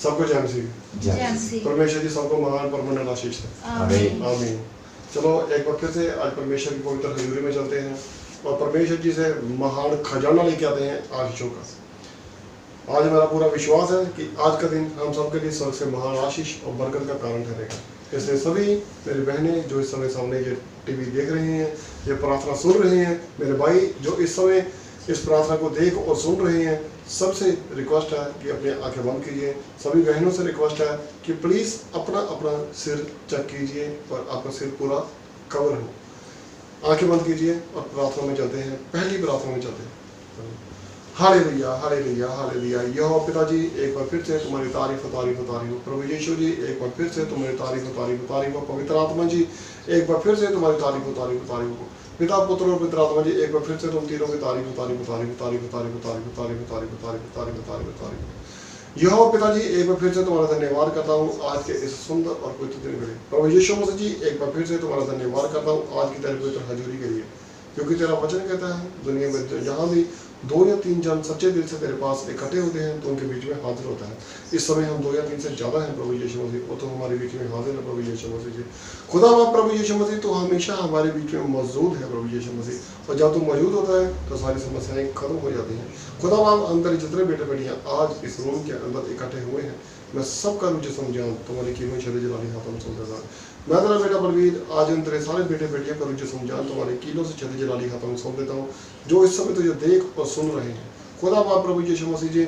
सबको जय मसीह। परमेश्वर जी सबको महान परमानेंट आशीष है। आमीन। आमीन। चलो एक बार फिर से आज परमेश्वर की पवित्र हजूरी में चलते हैं और परमेश्वर जी से महान खजाना लेके आते हैं आशीषों का। आज मेरा पूरा विश्वास है कि आज का दिन हम सबके लिए स्वर्ग से महान आशीष और बरकत का कारण ठहरेगा। इसलिए सभी मेरी बहनें जो इस समय सामने ये टीवी देख रहे हैं, ये प्रार्थना सुन रहे हैं, मेरे भाई जो इस समय इस प्रार्थना को देख और सुन रहे हैं, सबसे रिक्वेस्ट है कि अपने आंखें बंद कीजिए। सभी बहनों से रिक्वेस्ट है कि प्लीज़ अपना अपना सिर चेक कीजिए और आपका सिर पूरा कवर हो। आंखें बंद कीजिए और प्रार्थना में चलते हैं। पहली प्रार्थना में चलते हैं। Hallelujah hallelujah hallelujah. यहोवा पिताजी एक बार फिर से तुम्हारी तारीफ तारीफ तारीफ। प्रभु यीशु जी एक बार फिर से तुम्हारी तारीफ तारीफ तारीफ। पवित्र आत्मा जी एक बार फिर से तुम्हारी तारीफ तारीफ तारीफ। पिता पुत्र और पवित्र आत्मा जी एक बार फिर से तुम तीनों की तारीफ तारीफ तारीफ तारीफ तारीफ तारीफ तारीफ तारीफ तारीफ तारीफ तारीफ तारीफ। यहोवा पिताजी एक बार फिर से तुम्हारा धन्यवाद करता हूँ आज के इस सुंदर और पवित्र दिन के लिए। प्रभु यीशु मसीह जी एक बार फिर से तुम्हारा धन्यवाद करता हूँ आज की तेरी पवित्र हजूरी के लिए, क्योंकि तेरा वचन कहता है दुनिया में जहाँ भी 2 या 3 जन सच्चे दिल से तेरे पास इकट्ठे होते हैं तो उनके बीच में हाजिर होता है। इस समय हम 2 या 3 से ज़्यादा हैं प्रभु यीशु मसीह, वो तो हमारे बीच में हाजिर है प्रभु यीशु मसीह जी। खुदा बाप प्रभु यीशु मसीह तो हमेशा हमारे बीच में मौजूद है प्रभु यीशु मसीह, और जब तू मौजूद होता है तो सारी समस्याएं खत्म हो जाती हैं। खुदा बाप अंदर जितने बेटे बेटियाँ आज इस रूम के अंदर इकट्ठे हुए हैं, मैं सबका रुझे समझाऊँ तुम्हारी कीमत शरीर जलाली हाथों में सौंप देता। मैं तेरा बेटा बलवीर आज उन तेरे सारे बेटे बेटियों का रुझे समझान तुम्हारे कीलों से छली जलाली हाथों में सौंप देता हूँ, जो इस समय तुझे देख और सुन रहे हैं। खुदा बाप प्रभु यीशु मसीह जी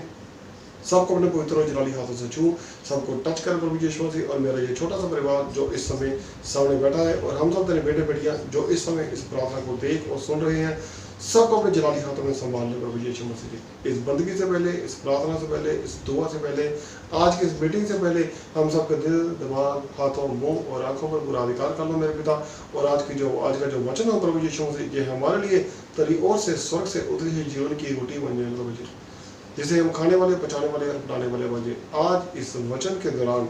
सबको अपने पवित्र और जलाली हाथों से छू, सबको टच कर प्रभु यीशु मसीह। और मेरा ये छोटा सा परिवार जो इस समय सामने बैठा है और हम सब तेरे बेटे बेटियां जो इस समय इस प्रार्थना को देख और सुन रहे हैं, सबको अपने जलाली हाथों में संभाल ले प्रभु यीशु मसीह जी। इस बंदगी से पहले, इस प्रार्थना से पहले, इस दुआ से पहले, आज की इस मीटिंग से पहले हम सबके दिल, दिमाग, हाथों, मुंह और आंखों पर पूरा अधिकार कर लो मेरे पिता। और आज का जो वचन है प्रभु यीशु मसीह, ये हमारे लिए तेरी ओर से स्वर्ग से उतरी हुई जीवन की रोटी बन जाए प्रभु जी, जिसे हम खाने वाले, पचाने वाले और पटाने वाले बन जाए। आज इस वचन के दौरान,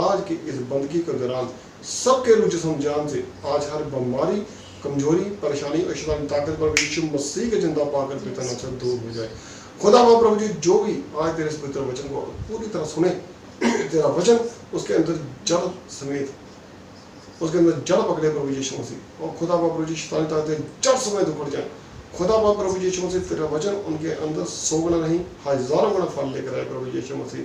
आज की इस बंदगी के दौरान सबके रुझे समझान से आज हर बीमारी, कमजोरी, परेशानी और शैतानी ताकत पर यीशु मसीह के जिंदा पाकर पिता नाम से दूर हो जाए। खुदा बाप प्रभु जी जो भी आज तेरे इस पवित्र वचन को पूरी तरह सुने, तेरा वचन उसके अंदर जड़ समेत उसके अंदर जड़ पकड़े प्रभु यीशु मसीह। और खुदा बाप प्रभु जी शैतानी ताकतें जड़ समेत उखड़ जाए। खुदा बाप प्रभु यीशु मसीह तेरा वचन उनके अंदर 100 गुना नहीं, हजारों गुना फल लेकर आए प्रभु यीशु मसीह।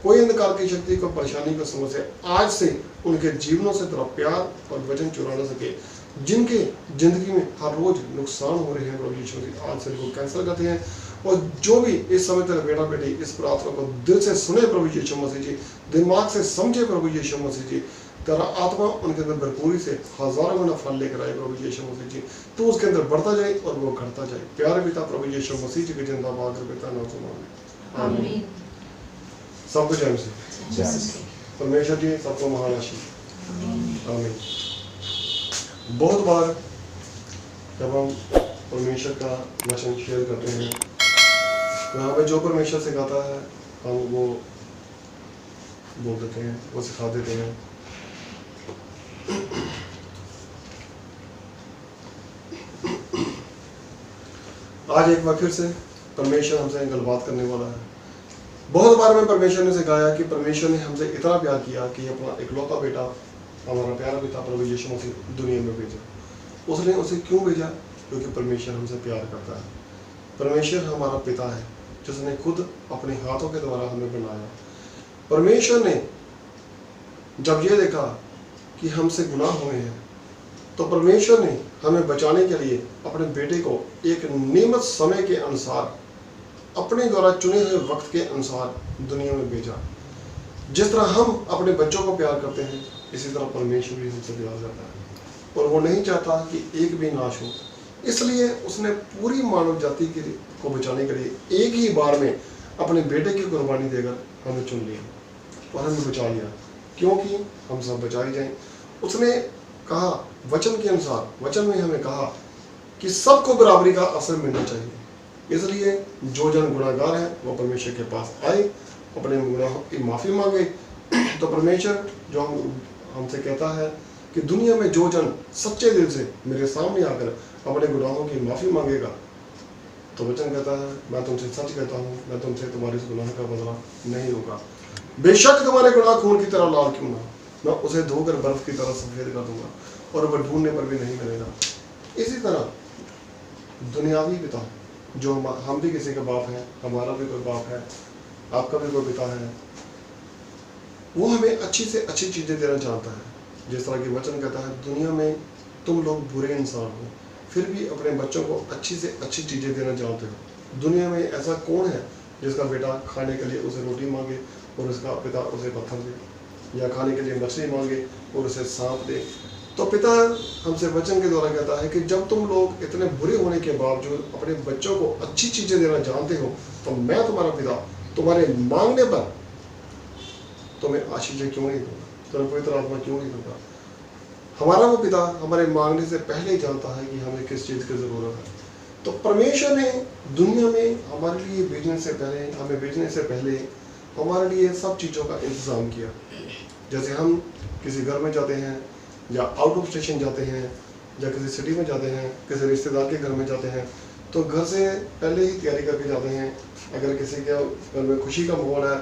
कोई अंधकार की शक्ति को, परेशानी को, समस्या आज से उनके जीवनों से तेरा प्यार और वचन चुरा न सके। जिनके जिंदगी में हर रोज नुकसान हो रहे हैं प्रभु यीशु मसीह, आज से इनको कैंसिल करते हैं। और जो भी इस समय तेरा बेटा बेटी इस प्रार्थना को दिल से सुने प्रभु यीशु मसीह जी, दिमाग से समझे प्रभु यीशु मसीह जी, तेरा आत्मा उनके अंदर भरपूरी से हजारों गुना फल लेकर आए प्रभु यीशु मसीह जी। तो उसके अंदर बढ़ता जाए और वो घटता जाए। प्यारे पिता प्रभु यीशु मसीह जी के जिंदाबाद पिता नाम से मांगे, आमीन। सबको जय मसीह। परमेश्वर जी सबको महान आशीष, आमीन। बहुत बार जब हम परमेश्वर का वचन शेयर करते हैं तो हमें जो परमेश्वर सिखाता है हम वो बोल देते हैं, वो सिखा देते हैं। आज एक बार फिर से परमेश्वर हमसे गलबात करने वाला है। बहुत बार में परमेश्वर ने सिखाया कि परमेश्वर ने हमसे इतना प्यार किया कि अपना इकलौता बेटा, हमारा प्यारा पिता प्रभु यीशु मसीह दुनिया में भेजा। उसने उसे क्यों भेजा? क्योंकि परमेश्वर हमसे प्यार करता है। परमेश्वर हमारा पिता है जिसने खुद अपने हाथों के द्वारा हमें बनाया। परमेश्वर ने जब ये देखा कि हमसे गुनाह हुए हैं तो परमेश्वर ने हमें बचाने के लिए अपने बेटे को एक नियमित समय के अनुसार, अपने द्वारा चुने हुए वक्त के अनुसार दुनिया में भेजा। जिस तरह हम अपने बच्चों को प्यार करते हैं, इसी तरह परमेश्वर भी हमसे प्यार करता है और वो नहीं चाहता कि एक भी नाश हो। इसलिए उसने पूरी मानव जाति को बचाने के लिए एक ही बार में अपने बेटे की कुर्बानी देकर हमें चुन लिया और हमें बचा लिया, क्योंकि हम सब बचाए जाएं। उसने कहा वचन के अनुसार, वचन में हमें कहा कि सबको बराबरी का अवसर मिलना चाहिए। इसलिए जो जन गुनाहगार है वो परमेश्वर के पास आए, अपने गुनाहों की माफ़ी मांगे। तो परमेश्वर जो हमसे कहता है कि दुनिया में जो जन सच्चे दिल से मेरे सामने आकर अपने गुनाहों की माफ़ी मांगेगा, तो वचन कहता है मैं तुमसे सच कहता हूँ, मैं तुमसे तुम्हारे इस गुनाह का बदला नहीं लूँगा। बेशक तुम्हारे गुनाह खून की तरह लाल क्यों ना, मैं उसे धोकर बर्फ की तरह सफेद कर दूंगा और वह ढूंढने पर भी नहीं मिलेगा। इसी तरह दुनियावी पिता, जो हम भी किसी का बाप है, हमारा भी कोई बाप है, आपका भी कोई पिता है, वो हमें अच्छी से अच्छी चीज़ें देना चाहता है। जिस तरह की वचन कहता है, दुनिया में तुम लोग बुरे इंसान हो फिर भी अपने बच्चों को अच्छी से अच्छी चीज़ें देना चाहते हो। दुनिया में ऐसा कौन है जिसका बेटा खाने के लिए उसे रोटी मांगे और उसका पिता उसे पत्थर दे, या खाने के लिए मछली मांगे और उसे सांप दे। तो पिता हमसे वचन के द्वारा कहता है कि जब तुम लोग इतने बुरे होने के बावजूद अपने बच्चों को अच्छी चीज़ें देना जानते हो, तो मैं तुम्हारा पिता तुम्हारे मांगने पर तुम्हें आशीषें क्यों नहीं दूंगा, तुम्हें पवित्र आत्मा क्यों नहीं दूंगा। हमारा वो पिता हमारे मांगने से पहले ही जानता है कि हमें किस चीज़ की ज़रूरत है। तो परमेश्वर ने दुनिया में हमारे लिए भेजने से पहले, हमें भेजने से पहले हमारे लिए सब चीज़ों का इंतज़ाम किया। जैसे हम किसी घर में जाते हैं या आउट ऑफ स्टेशन जाते हैं या किसी सिटी में जाते हैं, किसी रिश्तेदार के घर में जाते हैं, तो घर से पहले ही तैयारी करके जाते हैं। अगर किसी के घर में खुशी का माहौल है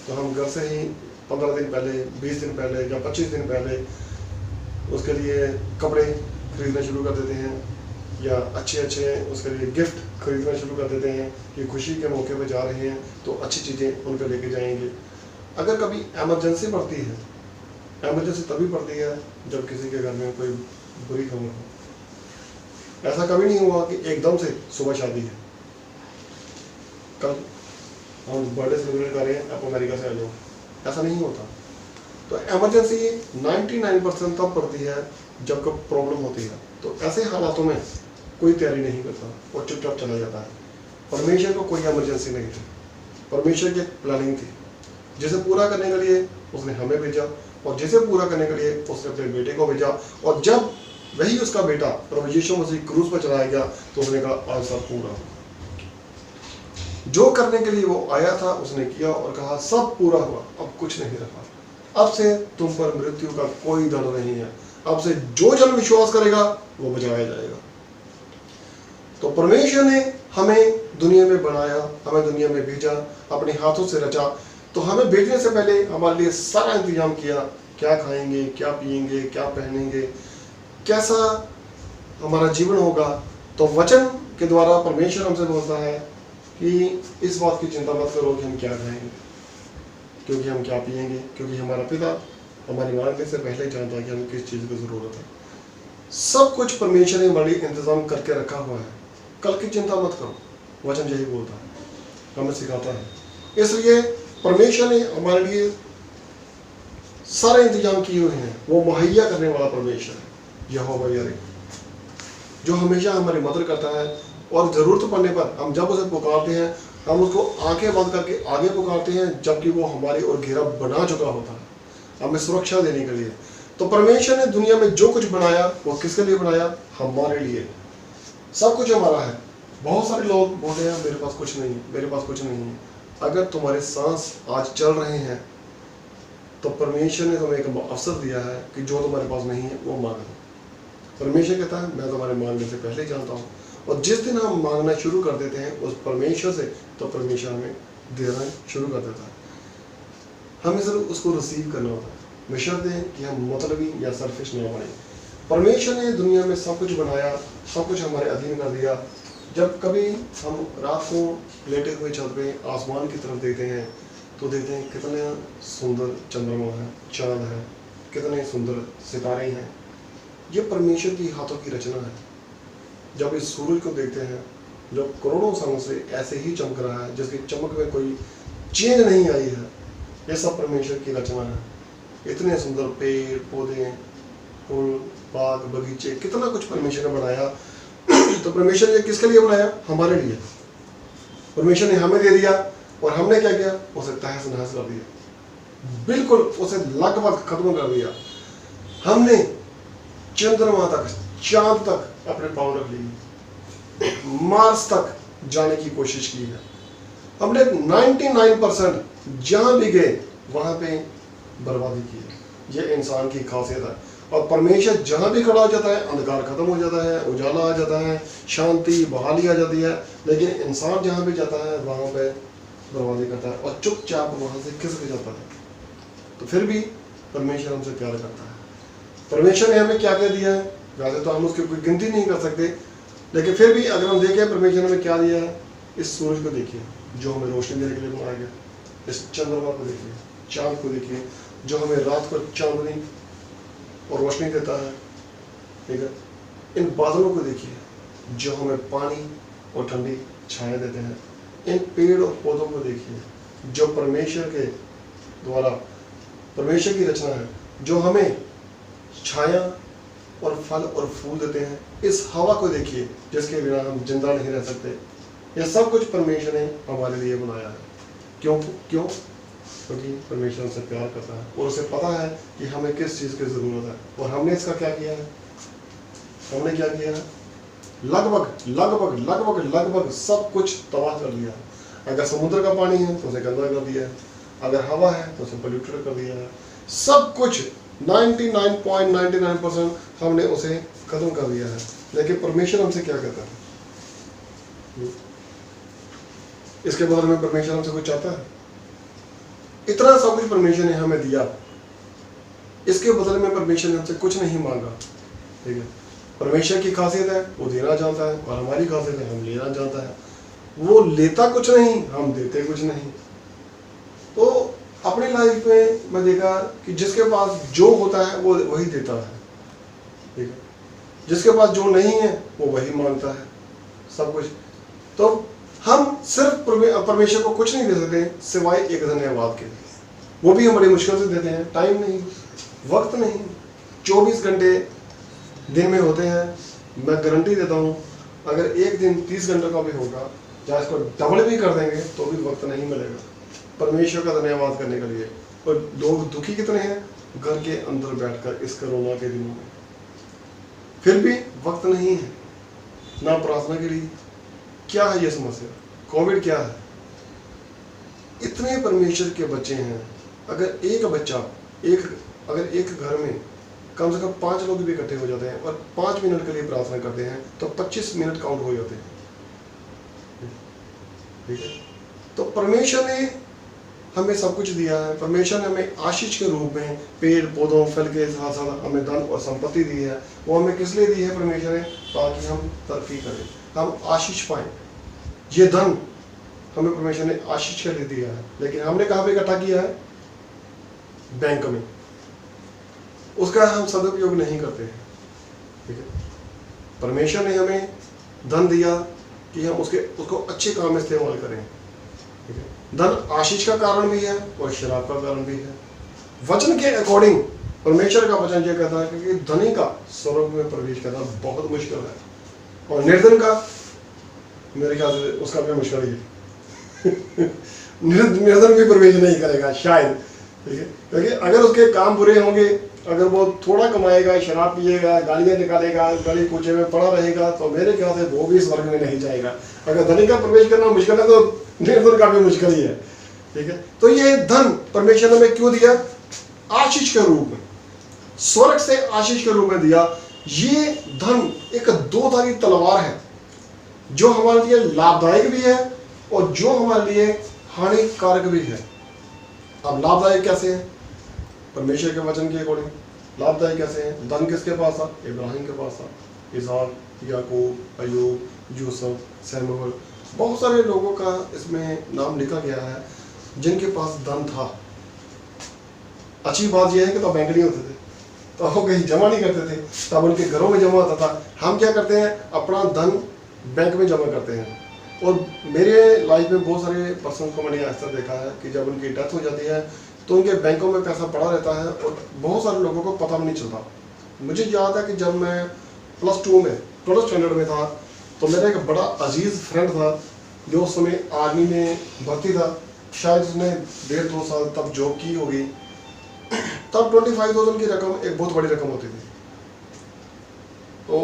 तो हम घर से ही 15 दिन पहले, 20 दिन पहले या 25 दिन पहले उसके लिए कपड़े खरीदना शुरू कर देते हैं, या अच्छे उसके लिए गिफ्ट खरीदना शुरू कर देते हैं कि खुशी के मौके पर जा रहे हैं तो अच्छी चीज़ें उनको लेके जाएंगे। अगर कभी एमरजेंसी पड़ती है, एमरजेंसी तभी पड़ती है जब किसी के घर में कोई बुरी खबर हो। ऐसा कभी नहीं हुआ कि एकदम से सुबह शादी है, कल हम बर्थडे सेलिब्रेट कर रहे हैं, आप अमेरिका से आ जाओ, ऐसा नहीं होता। तो एमरजेंसी 99% तब पड़ती है जब कोई प्रॉब्लम होती है। तो ऐसे हालातों में कोई तैयारी नहीं करता और चुपचाप चला जाता है। परमेश्वर को कोई एमरजेंसी नहीं थी, परमेश्वर की प्लानिंग थी, जिसे पूरा करने के लिए उसने हमें भेजा और जिसे पूरा करने के लिए उसने अपने बेटे को भेजा। और जब वही उसका बेटा प्रभु यीशु मसीह क्रूस पर चलाया गया तो उसने कहा आज सब पूरा। जो करने के लिए वो आया था उसने किया और कहा सब पूरा हुआ, अब कुछ नहीं रखा। अब से तुम पर मृत्यु का कोई डर नहीं है। अब से जो जन विश्वास करेगा वो बचाया जाएगा। तो परमेश्वर ने हमें दुनिया में बनाया, हमें दुनिया में भेजा, अपने हाथों से रचा। तो हमें भेजने से पहले हमारे लिए सारा इंतजाम किया, क्या खाएंगे, क्या पिएंगे, क्या पहनेंगे, कैसा हमारा जीवन होगा। तो वचन के द्वारा परमेश्वर हमसे बोलता है कि इस बात की चिंता मत करो कि हम क्या खाएंगे, क्योंकि हम क्या पिएंगे, क्योंकि हमारा पिता हमारी मांगने से पहले जानता है कि हमें किस चीज़ की ज़रूरत है। सब कुछ परमेश्वर ने हमारे लिए इंतज़ाम करके रखा हुआ है। कल की चिंता मत करो, वचन यही बोलता है, हमें सिखाता है। इसलिए परमेश्वर ने हमारे लिए सारे इंतजाम किए हुए हैं। वो मुहैया करने वाला परमेश्वर है, यहोवा यीरे, जो हमेशा हमारी मदद करता है। और ज़रूरत पड़ने पर हम जब उसे पुकारते हैं, हम उसको आंखें बंद करके आगे पुकारते हैं, जबकि वो हमारी ओर घेरा बना चुका होता है हमें सुरक्षा देने के लिए। तो परमेश्वर ने दुनिया में जो कुछ बनाया वो किसके लिए बनाया? हमारे लिए। सब कुछ हमारा है। बहुत सारे लोग बोलते हैं मेरे पास कुछ नहीं, मेरे पास कुछ नहीं है। अगर तुम्हारे सांस आज चल रहे हैं तो परमेश्वर ने तुम्हें एक अवसर दिया है कि जो तुम्हारे पास नहीं है वो मांग लो। परमेश्वर कहता है मैं तुम्हारे मांगने से पहले ही जानता हूँ। और जिस दिन हम मांगना शुरू कर देते हैं उस परमेश्वर से, तो परमेश्वर हमें देना शुरू कर देता है। हमें सिर्फ उसको रिसीव करना होता है, बशर्ते कि हम मतलबी या सेल्फिश ना बने। परमेश्वर ने दुनिया में सब कुछ बनाया, सब कुछ हमारे अधीन कर दिया। जब कभी हम रात को लेटे हुए छत पे आसमान की तरफ देखते हैं तो देखते हैं कितने सुंदर चंद्रमा है, चांद है, कितने सुंदर सितारे हैं। ये परमेश्वर की हाथों की रचना है। जब इस सूरज को देखते हैं जो करोड़ों सालों से ऐसे ही चमक रहा है, जिसकी चमक में कोई चेंज नहीं आई है, ये सब परमेश्वर की रचना है। इतने सुंदर पेड़ पौधे, फूल, बाग, बगीचे, कितना कुछ परमेश्वर ने बनाया। तो परमेश्वर ने किसके लिए बनाया? हमारे लिए। परमेश्वर ने हमें दे दिया और हमने क्या किया? उसे तहस नहस कर दिया, बिल्कुल उसे लगभग खत्म कर दिया। हमने चंद्रमा तक, चांद तक अपने पांव रख लिए, मार्स तक जाने की कोशिश की है। हमने 99% जहां भी गए वहां पे बर्बादी की है। ये इंसान की खासियत है। और परमेश्वर जहां भी खड़ा हो जाता है अंधकार खत्म हो जाता है, उजाला आ जाता है, शांति बहाली आ जाती है। लेकिन इंसान जहां भी जाता है वहां पे बर्बादी करता है और चुपचाप वहां से खिसक जाता है। तो फिर भी परमेश्वर हमसे प्यार करता है। परमेश्वर ने हमें क्या क्या दिया है, वैसे तो हम उसकी कोई गिनती नहीं कर सकते, लेकिन फिर भी अगर हम देखें परमेश्वर ने हमें क्या दिया है, इस सूरज को देखिए जो हमें रोशनी देने के लिए बनाया गया, इस चंद्रमा को देखिए, चांद को देखिए जो हमें रात को चांदनी और रोशनी देता है, ठीक है। इन बादलों को देखिए जो हमें पानी और ठंडी छाया देते हैं। इन पेड़ और पौधों को देखिए जो परमेश्वर के द्वारा, परमेश्वर की रचना है, जो हमें छाया और फल और फूल देते हैं। इस हवा को देखिए जिसके बिना हम जिंदा नहीं रह सकते। यह सब कुछ परमेश्वर ने हमारे लिए बनाया है। क्यों? क्योंकि परमेश्वर हमसे प्यार करता है और उसे पता है कि हमें किस चीज़ की ज़रूरत है। और हमने इसका क्या किया है? हमने क्या किया है? लगभग लगभग लगभग लगभग सब कुछ तबाह कर दिया है। अगर समुद्र का पानी है तो उसे गंदा कर दिया है, अगर हवा है तो उसे पोल्यूटेड कर दिया है। सब कुछ 99.99% हमने उसे खत्म कर दिया है। लेकिन परमेश्वर हमसे क्या कहता है? इसके बदले में परमेश्वर हमसे कुछ चाहता है? इतना सब कुछ परमेश्वर ने हमें दिया, इसके बदले में परमेश्वर ने हमसे कुछ नहीं मांगा, ठीक है। परमेश्वर की खासियत है वो देना जानता है और हमारी खासियत है हम लेना जानता है। वो लेता कुछ नहीं, हम देते कुछ नहीं। तो अपनी लाइफ में मैं देखा कि जिसके पास जो होता है वो वही देता है, ठीक है। जिसके पास जो नहीं है वो वही मांगता है सब कुछ। तो हम सिर्फ परमेश्वर को कुछ नहीं दे सकते सिवाय एक धन्यवाद के। वो भी हम बड़ी मुश्किल से देते हैं। टाइम नहीं, वक्त नहीं। 24 घंटे दिन में होते हैं। मैं गारंटी देता हूँ अगर एक दिन 30 घंटे का भी होगा, चाहे इसको डबल भी कर देंगे तो भी वक्त नहीं मिलेगा परमेश्वर का धन्यवाद करने के लिए। और लोग दुखी कितने हैं घर के अंदर बैठकर इस कोरोना के दिनों में, फिर भी वक्त नहीं है ना प्रार्थना के लिए। क्या है ये समस्या? कोविड क्या है? इतने परमेश्वर के बच्चे हैं, अगर एक बच्चा अगर एक घर में कम से कम 5 लोग भी इकट्ठे हो जाते हैं और 5 मिनट के लिए प्रार्थना करते हैं तो 25 मिनट काउंट हो जाते हैं, ठीक है। तो परमेश्वर ने हमें सब कुछ दिया है। परमेश्वर ने हमें आशीष के रूप में पेड़ पौधों फल के साथ साथ हमें धन और संपत्ति दी है। वो हमें किस लिए दी है? परमेश्वर ने ताकि हम तरक्की करें, हम आशीष पाएं। ये धन हमें परमेश्वर ने आशीष के लिए दिया है, लेकिन हमने कहाँ पे इकट्ठा किया है? बैंक में। उसका हम सदुपयोग नहीं करते हैं, ठीक है। परमेश्वर ने हमें धन दिया कि हम उसको अच्छे काम में इस्तेमाल करें, ठीक है। धन आशीष का कारण भी है और शराब का कारण भी है। वचन के अकॉर्डिंग परमेश्वर का वचन ये कहता है कि धनी का स्वर्ग में प्रवेश करना बहुत मुश्किल है और निर्धन का मेरे ख्याल से उसका भी मुश्किल ही है। निर्धन भी प्रवेश नहीं करेगा शायद, ठीक है। क्योंकि अगर उसके काम बुरे होंगे, अगर वो थोड़ा कमाएगा, शराब पिएगा, गालियाँ निकालेगा, गली कूचे में पड़ा रहेगा, तो मेरे ख्याल से वो भी स्वर्ग में नहीं जाएगा। अगर धनी का प्रवेश करना मुश्किल है तो निर्धन का भी मुश्किल ही है, ठीक है। तो ये धन परमेश्वर ने हमें क्यों दिया? आशीष के रूप में, स्वर्ग से आशीष के रूप में दिया। ये धन एक दो-धारी तलवार है जो हमारे लिए लाभदायक भी है और जो हमारे लिए हानिकारक भी है। अब लाभदायक कैसे है? परमेश्वर के वचन के अकॉर्डिंग लाभदायक कैसे है? धन किसके पास था? इब्राहिम के पास था। इसहाक, याकूब, अय्यूब, यूसुफ, सैमुअल, बहुत सारे लोगों का इसमें नाम लिखा गया है जिनके पास धन था। अच्छी बात यह है कि तो बैंक नहीं होते थे, तो वो कहीं जमा नहीं करते थे, तब उनके घरों में जमा होता था। हम क्या करते हैं? अपना धन बैंक में जमा करते हैं। और मेरे लाइफ में बहुत सारे पर्सन को मैंने ऐसा देखा है कि जब उनकी डेथ हो जाती है तो उनके बैंकों में पैसा पड़ा रहता है और बहुत सारे लोगों को पता भी नहीं चलता। मुझे याद है कि जब मैं +2 में 12th स्टैंडर्ड में था तो मेरा एक बड़ा अजीज़ फ्रेंड था जो उस समय आर्मी में भर्ती था। शायद उसने 1.5-2 साल तब जॉब की होगी। तब 25,000 की रकम एक बहुत बड़ी रकम होती थी। तो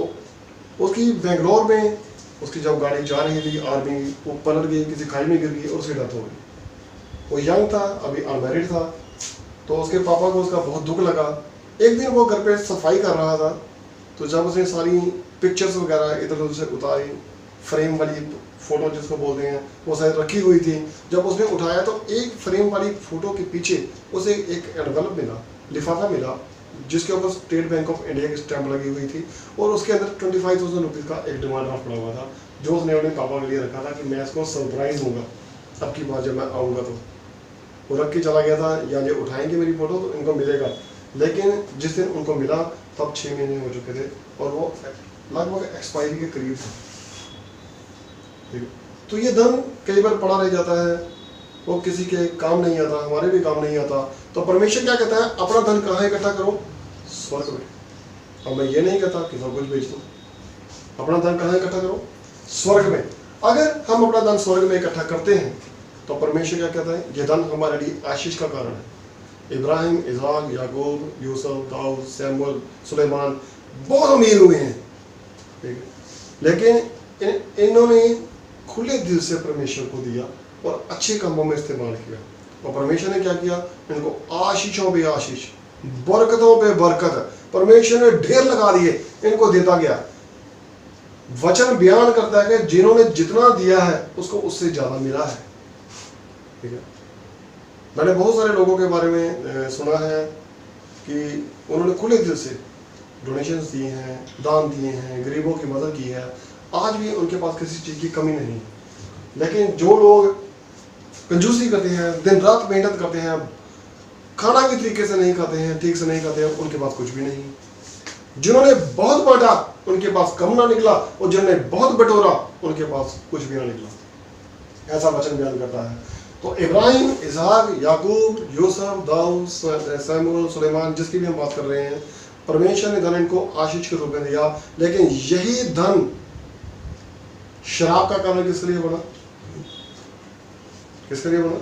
उसकी बेंगलोर में उसकी जब गाड़ी जा रही थी आर्मी, वो पलट गई, किसी खाई में गिर गई और उसकी डेथ हो गई। वो यंग था, अभी अनमैरिड था, तो उसके पापा को उसका बहुत दुख लगा। एक दिन वो घर पे सफाई कर रहा था तो जब उसने सारी पिक्चर्स वगैरह इधर उधर से उतारी, फ्रेम वाली फोटो जिसको बोलते हैं वो शायद रखी हुई थी। जब उसने उठाया तो एक फ्रेम वाली फोटो के पीछे उसे एक एनवेलप मिला, लिफाफा मिला, जिसके ऊपर स्टेट बैंक ऑफ इंडिया की स्टैंप लगी हुई थी और उसके अंदर 25,000 रुपीज़ का एक डिमांड ड्राफ्ट पड़ा हुआ था, जो उसने अपने पापा के लिए रखा था कि मैं इसको सरप्राइज दूंगा अब की बार जब मैं आऊँगा। तो वो रख के चला गया था, या ये उठाएंगे मेरी फोटो तो इनको मिलेगा। लेकिन जिस दिन उनको मिला तब 6 महीने हो चुके थे और वो लगभग एक्सपायरी के करीब था। ठीक है, तो ये धन कई बार पड़ा रह जाता है, वो किसी के काम नहीं आता, हमारे भी काम नहीं आता। तो परमेश्वर क्या कहता है, अपना धन कहाँ इकट्ठा करो, स्वर्ग में। अब मैं ये नहीं कहता कि सब कुछ बेच दो, अपना धन कहाँ इकट्ठा करो, स्वर्ग में। अगर हम अपना धन स्वर्ग में इकट्ठा करते हैं तो परमेश्वर क्या कहता है, ये धन हमारे लिए आशीष का कारण है। इब्राहिम, इसहाक, याकूब, यूसुफ, दाऊद, सैमुअल, सुलेमान बहुत अमीर हुए हैं, ठीक है, लेकिन इन्होंने खुले दिल से परमेश्वर को दिया और अच्छे कामों में इस्तेमाल किया। और परमेश्वर ने क्या किया, इनको आशीषों पे आशीष, बरकतों पे बरकत परमेश्वर ने ढेर लगा दिए, इनको देता गया। वचन बयान करता है कि जिन्होंने जितना दिया है उसको उससे ज्यादा मिला है। ठीक है, मैंने बहुत सारे लोगों के बारे में सुना है कि उन्होंने खुले दिल से डोनेशंस दिए हैं, दान दिए हैं, गरीबों की मदद की है, आज भी उनके पास किसी चीज़ की कमी नहीं है। लेकिन जो लोग कंजूसी करते हैं, दिन रात मेहनत करते हैं, खाना भी तरीके से नहीं खाते हैं, ठीक से नहीं खाते हैं, उनके पास कुछ भी नहीं। जिन्होंने बहुत बांटा उनके पास कम ना निकला, और जिन्होंने बहुत बटोरा उनके पास कुछ भी ना निकला, ऐसा वचन बयान करता है। तो इब्राहिम, इसहाक, याकूब, यूसुफ, दाऊद, सैमुअल, सुलेमान, जिसकी भी हम बात कर रहे हैं, परमेश्वर ने धन इनको आशीष के रूप में दिया। लेकिन यही धन शराब का कारण किसके लिए बना, किसके लिए बना,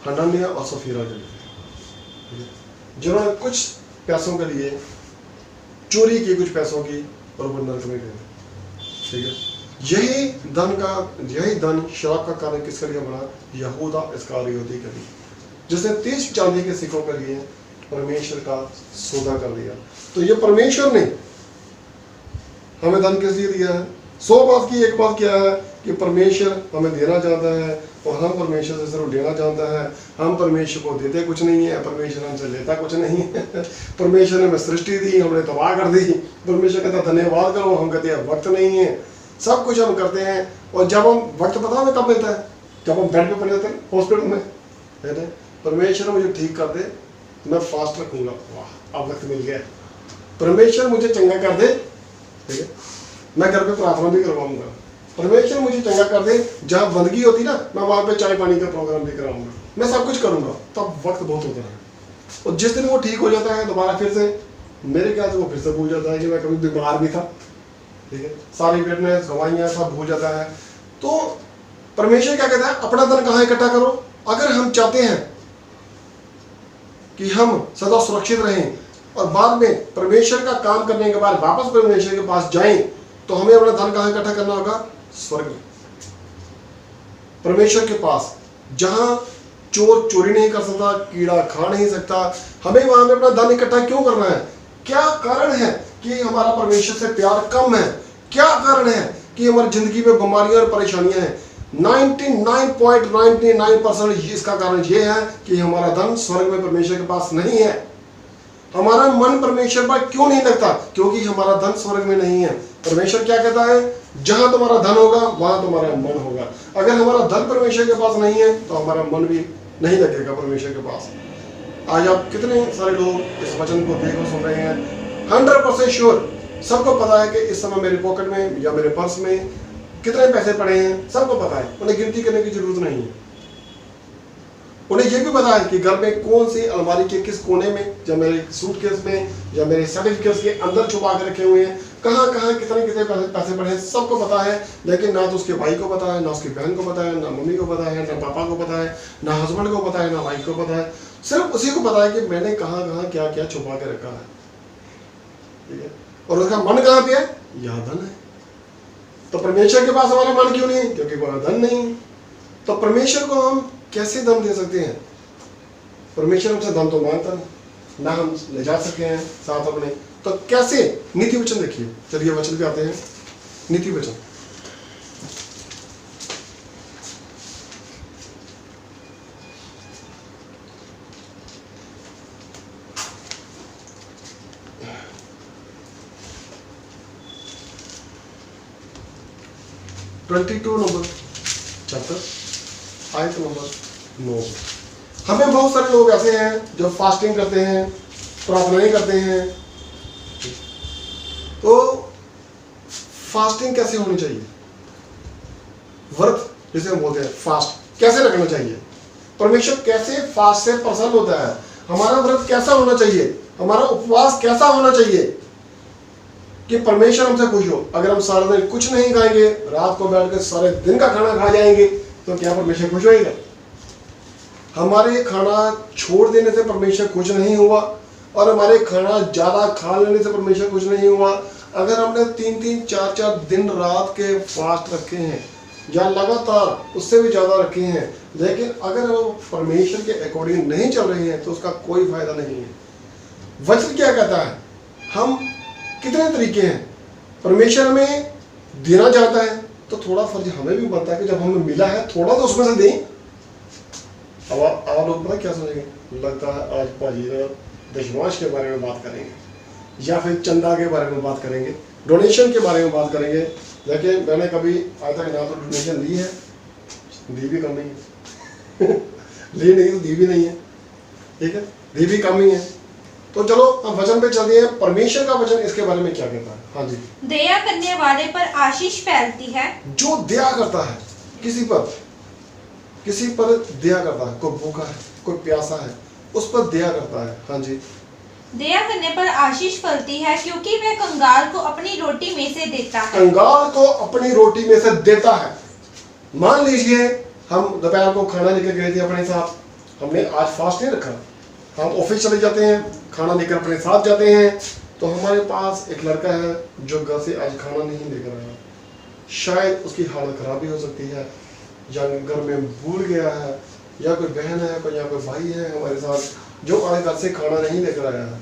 हनन्याह और सफीरा के लिए, जिन्होंने कुछ पैसों के लिए चोरी की, कुछ पैसों की, और वो नरक में गए। ठीक है, यही धन शराब का कारण किसके लिए बना, यहूदा इस्करियोती के लिए, जिसने 30 चांदी के सिक्कों के लिए परमेश्वर का सौदा कर लिया। तो ये परमेश्वर ने हमें धन किस लिए दिया है, 100 बात की एक बात क्या है कि परमेश्वर हमें देना चाहता है और हम परमेश्वर से सिर्फ लेना चाहता है। हम परमेश्वर को देते कुछ नहीं है, परमेश्वर हमसे लेता कुछ नहीं है। परमेश्वर ने हमें सृष्टि दी, हमने तबाह कर दी, परमेश्वर कहता धन्यवाद करो, हम कहते हैं वक्त नहीं है। सब कुछ हम करते हैं, और जब हम वक्त पता हमें कब मिलता है, जब हम बेड पे पड़े जाते हैं हॉस्पिटल में, कहते हैं परमेश्वर मुझे ठीक कर दे, मैं फास्ट रखूंगा, वाह अब वक्त मिल गया। परमेश्वर मुझे चंगा कर दे, ठीक है, मैं घर पे प्रार्थना भी करवाऊंगा। परमेश्वर मुझे चंगा कर दे, जहाँ बंदगी होती ना, मैं वहाँ पे चाय पानी का प्रोग्राम भी कराऊंगा, मैं सब कुछ करूंगा। तब वक्त बहुत होता है, और जिस दिन वो ठीक हो जाता है दोबारा फिर से मेरे ख्याल से वो फिर से भूल जाता है कि मैं कभी बीमार भी था। ठीक है, सारी फिटनेस दवाइयाँ सब भूल जाता है। तो परमेश्वर क्या कहता है, अपना धन कहाँ इकट्ठा करो। अगर हम चाहते हैं कि हम सदा सुरक्षित रहें और बाद में परमेश्वर का काम करने के बाद वापस परमेश्वर के पास जाएं, तो हमें अपना धन कहाँ इकट्ठा करना होगा, स्वर्ग में, परमेश्वर के पास, जहां चोर चोरी नहीं कर सकता, कीड़ा खा नहीं सकता। हमें वहां पे अपना धन इकट्ठा क्यों करना है, क्या कारण है कि हमारा परमेश्वर से प्यार कम है, क्या कारण है कि हमारी जिंदगी में बीमारियां और परेशानियां हैं। 99.99% इसका कारण ये है कि हमारा धन स्वर्ग में परमेश्वर के पास नहीं है। हमारा मन परमेश्वर पर क्यों नहीं लगता, क्योंकि हमारा धन स्वर्ग में नहीं है। परमेश्वर क्या कहता है, जहां तुम्हारा धन होगा वहां तुम्हारा मन होगा। अगर हमारा धन परमेश्वर के पास नहीं है तो हमारा मन भी नहीं लगेगा परमेश्वर के पास। आज आप कितने सारे लोग इस वचन को देख और सुन रहे हैं, 100% श्योर सबको पता है कि इस समय मेरे पॉकेट में या मेरे पर्स में कितने पैसे पड़े हैं, सबको पता है, उन्हें गिनती करने की जरूरत नहीं है। उन्हें यह भी पता है कि घर में कौन सी अलमारी के किस कोने में, या मेरे सूटकेस में, या मेरे सर्टिफिकेट्स के अंदर छुपा के रखे हुए हैं, कहाँ कहाँ कितने कितने पैसे पड़े हैं, सबको पता है। लेकिन ना तो उसके भाई को पता है, ना उसकी बहन को पता है, ना मम्मी को पता है, ना पापा को पता है, ना हस्बैंड को पता है, ना वाइफ को पता है। सिर्फ उसी को पता है कि मैंने कहाँ कहाँ क्या क्या छुपा के रखा है। ठीक है, और उसका मन कहाँ पे है, यहाँ धन है। तो परमेश्वर के पास हमारा मन क्यों नहीं है, क्योंकि वहां धन नहीं है। तो परमेश्वर को हम कैसे धन दे सकते हैं, परमेश्वर हमसे धन तो मांगता नहीं, ना हम ले जा सकते हैं साथ अपने, तो कैसे, नीति वचन देखिए, चलिए वचन पे आते हैं, नीति वचन। नंबर चैप्टर, आयत नंबर 9। हमें बहुत सारे लोग ऐसे हैं जो फास्टिंग करते हैं, प्रार्थनाएं करते हैं। तो फास्टिंग कैसे होनी चाहिए, व्रत जिसे हम बोलते हैं फास्ट कैसे रखना चाहिए, परमेश्वर कैसे फास्ट से प्रसन्न होता है, हमारा व्रत कैसा होना चाहिए, हमारा उपवास कैसा होना चाहिए कि परमेश्वर हमसे खुश हो। अगर हम सारा दिन कुछ नहीं खाएंगे, रात को बैठ कर सारे दिन का खाना खा जाएंगे, तो क्या परमेश्वर खुश होएगा? हमारे खाना छोड़ देने से परमेश्वर खुश नहीं हुआ, और हमारे खाना ज्यादा खा लेने से परमेश्वर खुश नहीं हुआ। अगर हमने 3-3, 4-4 दिन रात के फास्ट रखे हैं, या लगातार उससे भी ज्यादा रखे हैं, लेकिन अगर हम परमेश्वर के अकॉर्डिंग नहीं चल रहे हैं, तो उसका कोई फायदा नहीं है। वचन क्या कहता है, हम कितने तरीके हैं, परमेश्वर हमें देना चाहता है, तो थोड़ा फर्ज हमें भी बनता है कि जब हमें मिला है थोड़ा तो उसमें से दें। अब आप लोग पता क्या समझेंगे, लगता है आज पाजी दशमांश के बारे में बात करेंगे, या फिर चंदा के बारे में बात करेंगे, डोनेशन के बारे में बात करेंगे। लेकिन मैंने कभी आज तक ना तो डोनेशन ली है, दी भी कम ही है ली नहीं तो दी भी नहीं है, ठीक है, दी भी कम ही है। तो चलो हम वचन पे चलते हैं, परमेश्वर का वचन इसके बारे में क्या कहता है। हाँ जी, दया करने वाले पर आशीष फैलती है। जो दया करता है किसी पर दया करता है, कोई भूखा है, कोई प्यासा है, उस पर दया करता है। हाँ जी, दया करने पर आशीष फलती है, क्योंकि वह कंगाल को अपनी रोटी में से देता है। कंगाल को अपनी रोटी में से देता है। मान लीजिए हम दोपहर को खाना लेकर गए थे अपने साथ, हमने आज फास्ट नहीं रखा, हम ऑफिस चले जाते हैं, खाना लेकर अपने साथ जाते हैं, तो हमारे पास एक लड़का है जो घर से आज खाना नहीं लेकर आया, शायद उसकी हालत खराब भी हो सकती है, या घर में भूल गया है, या कोई बहन है, या कोई भाई है हमारे साथ जो आज घर से खाना नहीं लेकर आया है,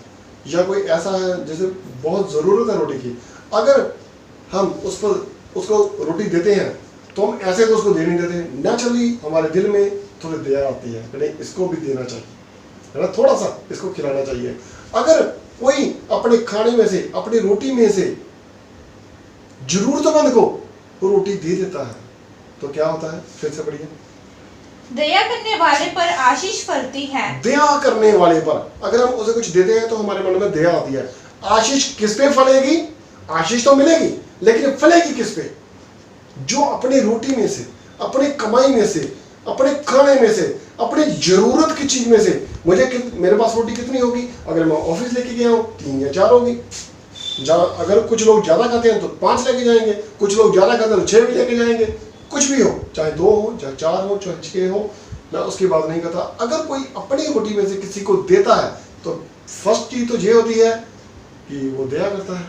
या कोई ऐसा है जिसे बहुत ज़रूरत है रोटी की। अगर हम उसको रोटी देते हैं, तो हम ऐसे तो उसको दे नहीं देते, नेचुरली हमारे दिल में थोड़ी दया आती है, नहीं इसको भी देना चाहिए, है ना, थोड़ा सा इसको खिलाना चाहिए। अगर कोई अपने खाने में से, अपनी रोटी में से जरूरतमंद को रोटी दे देता है, तो क्या होता है, फिर से पढ़िए। दया करने वाले पर आशीष फलती है। दया करने वाले पर, अगर हम उसे कुछ देते हैं तो हमारे मन में दया आती है। आशीष किस पे फलेगी? आशीष तो मिलेगी, लेकिन फलेगी किस पे? जो अपनी रोटी में से, अपनी कमाई में से, अपने खाने में से, अपनी जरूरत की चीज में से, मेरे पास रोटी कितनी होगी? अगर मैं ऑफिस लेके गया हूँ 3 या 4 होगी। अगर कुछ लोग ज्यादा खाते हैं तो 5 लेके जाएंगे, कुछ लोग ज्यादा खाते हैं तो 6 भी लेके जाएंगे। कुछ भी हो, चाहे 2 हो, चाहे 4 हो, चाहे 6 हो, मैं उसकी बात नहीं करता। अगर कोई अपनी रोटी में से किसी को देता है, तो फर्स्ट चीज तो ये होती है कि वो दया करता है,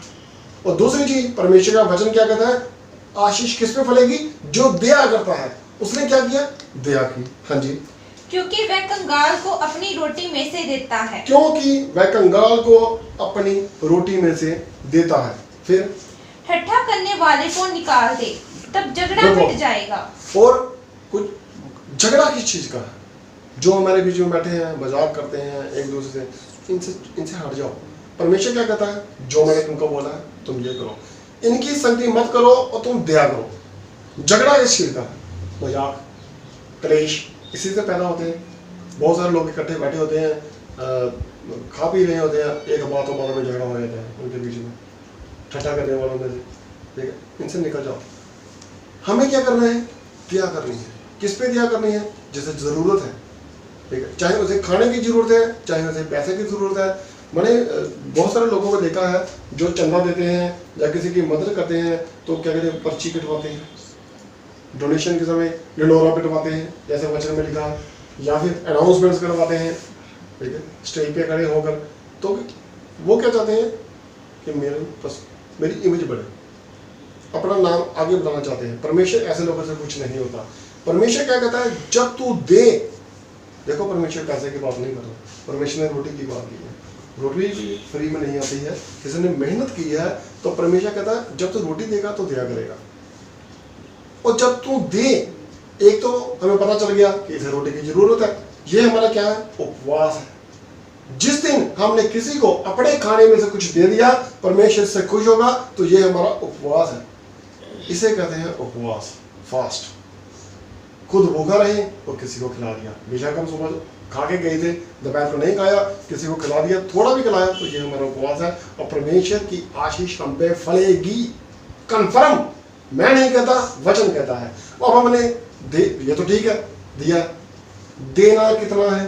और दूसरी चीज परमेश्वर का वचन क्या कहता है, आशीष किस पे फलेगी? जो दया करता है। उसने क्या किया? दया की। हाँ जी, क्योंकि वह कंगाल को अपनी रोटी में से देता है। क्योंकि वह कंगाल को अपनी रोटी में से देता है। फिर ठट्ठा करने वाले को निकाल दे, तब झगड़ा मिट जाएगा। और कुछ झगड़ा किस चीज का है? जो हमारे बीच में बैठे हैं, मजाक करते हैं एक दूसरे से, इनसे हट जाओ। परमेश्वर क्या कहता है? जो मैंने तुमको बोला है तुम ये करो, इनकी संगति मत करो और तुम दया करो। झगड़ा इस चीज का है, मजाक, क्लेश इसी से पैदा होते हैं। बहुत सारे लोग इकट्ठे बैठे होते हैं, खा पी रहे होते हैं, एक बातों में झगड़ा हो जाता है उनके बीच में, ठट्ठा करने वालों में से। ठीक है, इनसे निकल जाओ। हमें क्या करना है? दया करनी है। किस पे दया करनी है? जिसे जरूरत है। ठीक है, चाहे उसे खाने की जरूरत है, चाहे उसे पैसे की जरूरत है। मैंने बहुत सारे लोगों को देखा है जो चंदा देते हैं या किसी की मदद करते हैं, तो क्या कहते हैं, पर्ची कटवाते हैं, डोनेशन के समय ढिंढोरा पिटवाते हैं जैसे वचन में लिखा, या फिर अनाउंसमेंट्स करवाते हैं, ठीक है, स्टेज पे खड़े होकर। तो वो क्या चाहते हैं कि मेरी इमेज बढ़े, अपना नाम आगे बढ़ाना चाहते हैं। परमेश्वर ऐसे लोगों से कुछ नहीं होता। परमेश्वर क्या कहता है? जब तू दे, देखो परमेश्वर पैसे की बात नहीं कर रहा, परमेश्वर ने रोटी की बात की है। रोटी भी फ्री में नहीं आती है, किसी ने मेहनत की है। तो परमेश्वर कहता है जब तू रोटी देगा तो दिया करेगा, और जब तू दे, एक तो हमें पता चल गया कि इसे रोटी की जरूरत है, ये हमारा क्या है, उपवास है। जिस दिन हमने किसी को अपने खाने में से कुछ दे दिया, परमेश्वर से खुश होगा, तो ये हमारा उपवास है। इसे कहते हैं उपवास, फास्ट। खुद भूखा रहे और किसी को खिला दिया, बेशक हम सुबह खा के गए थे, दोपहर को नहीं खाया, किसी को खिला दिया, थोड़ा भी खिलाया, तो ये हमारा उपवास है। और परमेश्वर की आशीष हम पे फलेगी, कन्फर्म। मैं नहीं कहता, वचन कहता है। और हमने दे, ये तो ठीक है, दिया, देना कितना है।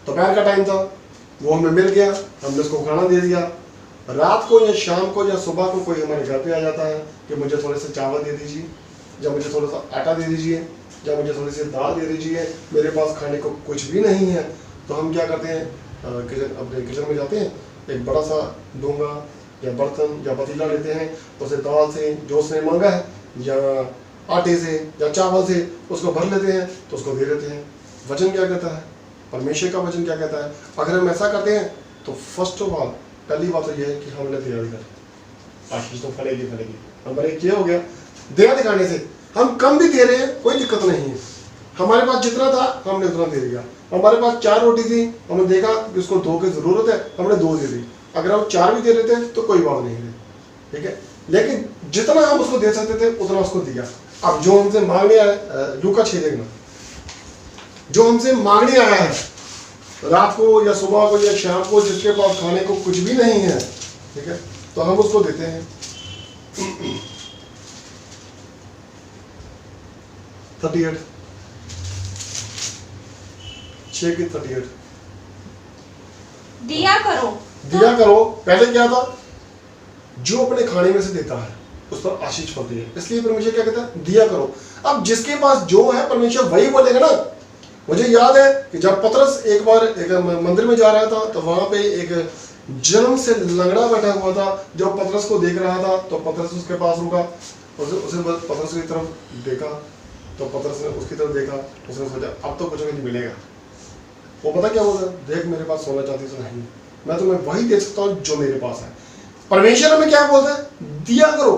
दोपहर का टाइम था, वो हमें मिल गया, हमने उसको खाना दे दिया। रात को या शाम को या सुबह को कोई हमारे घर पे आ जाता है कि मुझे थोड़े से चावल दे दीजिए, या मुझे थोड़ा सा आटा दे दीजिए, या मुझे थोड़ी सी दाल दे दीजिए, मेरे पास खाने को कुछ भी नहीं है। तो हम क्या करते हैं, अपने किचन में जाते हैं, एक बड़ा सा डोंगा या बर्तन या पतीला लेते हैं, उसे दाल से जो उसने मांगा है या आटे से या चावल से उसको भर लेते हैं, तो उसको दे देते हैं। वचन क्या कहता है, परमेश्वर का वचन क्या कहता है, अगर हम ऐसा करते हैं तो फर्स्ट ऑफ ऑल पहली बात तो यह है कि हमने तैयारी कर, आशीष तो फलेगी फलेगी। नंबर एक ये हो गया, दया दिखाने से। हम कम भी दे रहे हैं, कोई दिक्कत नहीं है, हमारे पास जितना था हमने उतना दे दिया। हमारे पास 4 रोटी थी, हमने देखा कि उसको 2 की जरूरत है, हमने 2 दे दी। अगर हम 4 भी दे रहे थे तो कोई बात नहीं है, ठीक है। लेकिन जितना हम उसको दे सकते थे उतना उसको दिया। अब जो हमसे मांगने आया, लूका 6 देखना, जो हमसे मांगने आया है रात को या सुबह को या शाम को, जिसके पास खाने को कुछ भी नहीं है, ठीक है, तो हम उसको देते हैं। 38 6 की 38 दिया करो। दिया करो। पहले क्या था, जो अपने खाने में से देता है उस पर आशीष फलती है, इसलिए परमेश्वर क्या कहता है, दिया करो। अब जिसके पास जो है परमेश्वर वही बोलेगा ना। मुझे याद है कि जब पतरस एक बार एक मंदिर में जा रहा था, तो वहां पे एक जन्म से लंगड़ा बैठा हुआ था। जब पतरस को देख रहा था तो पतरस उसके पास रुका, उसे पतरस की तरफ देखा, तो पतरस ने उसकी तरफ देखा, उसने सोचा अब तो कुछ नहीं मिलेगा। वो पता क्या बोला, देख मेरे पास सोना चाहती तो नहीं, मैं तुम्हें वही दे सकता हूँ जो मेरे पास है। परमेश्वर हमें क्या बोलता है, दिया करो।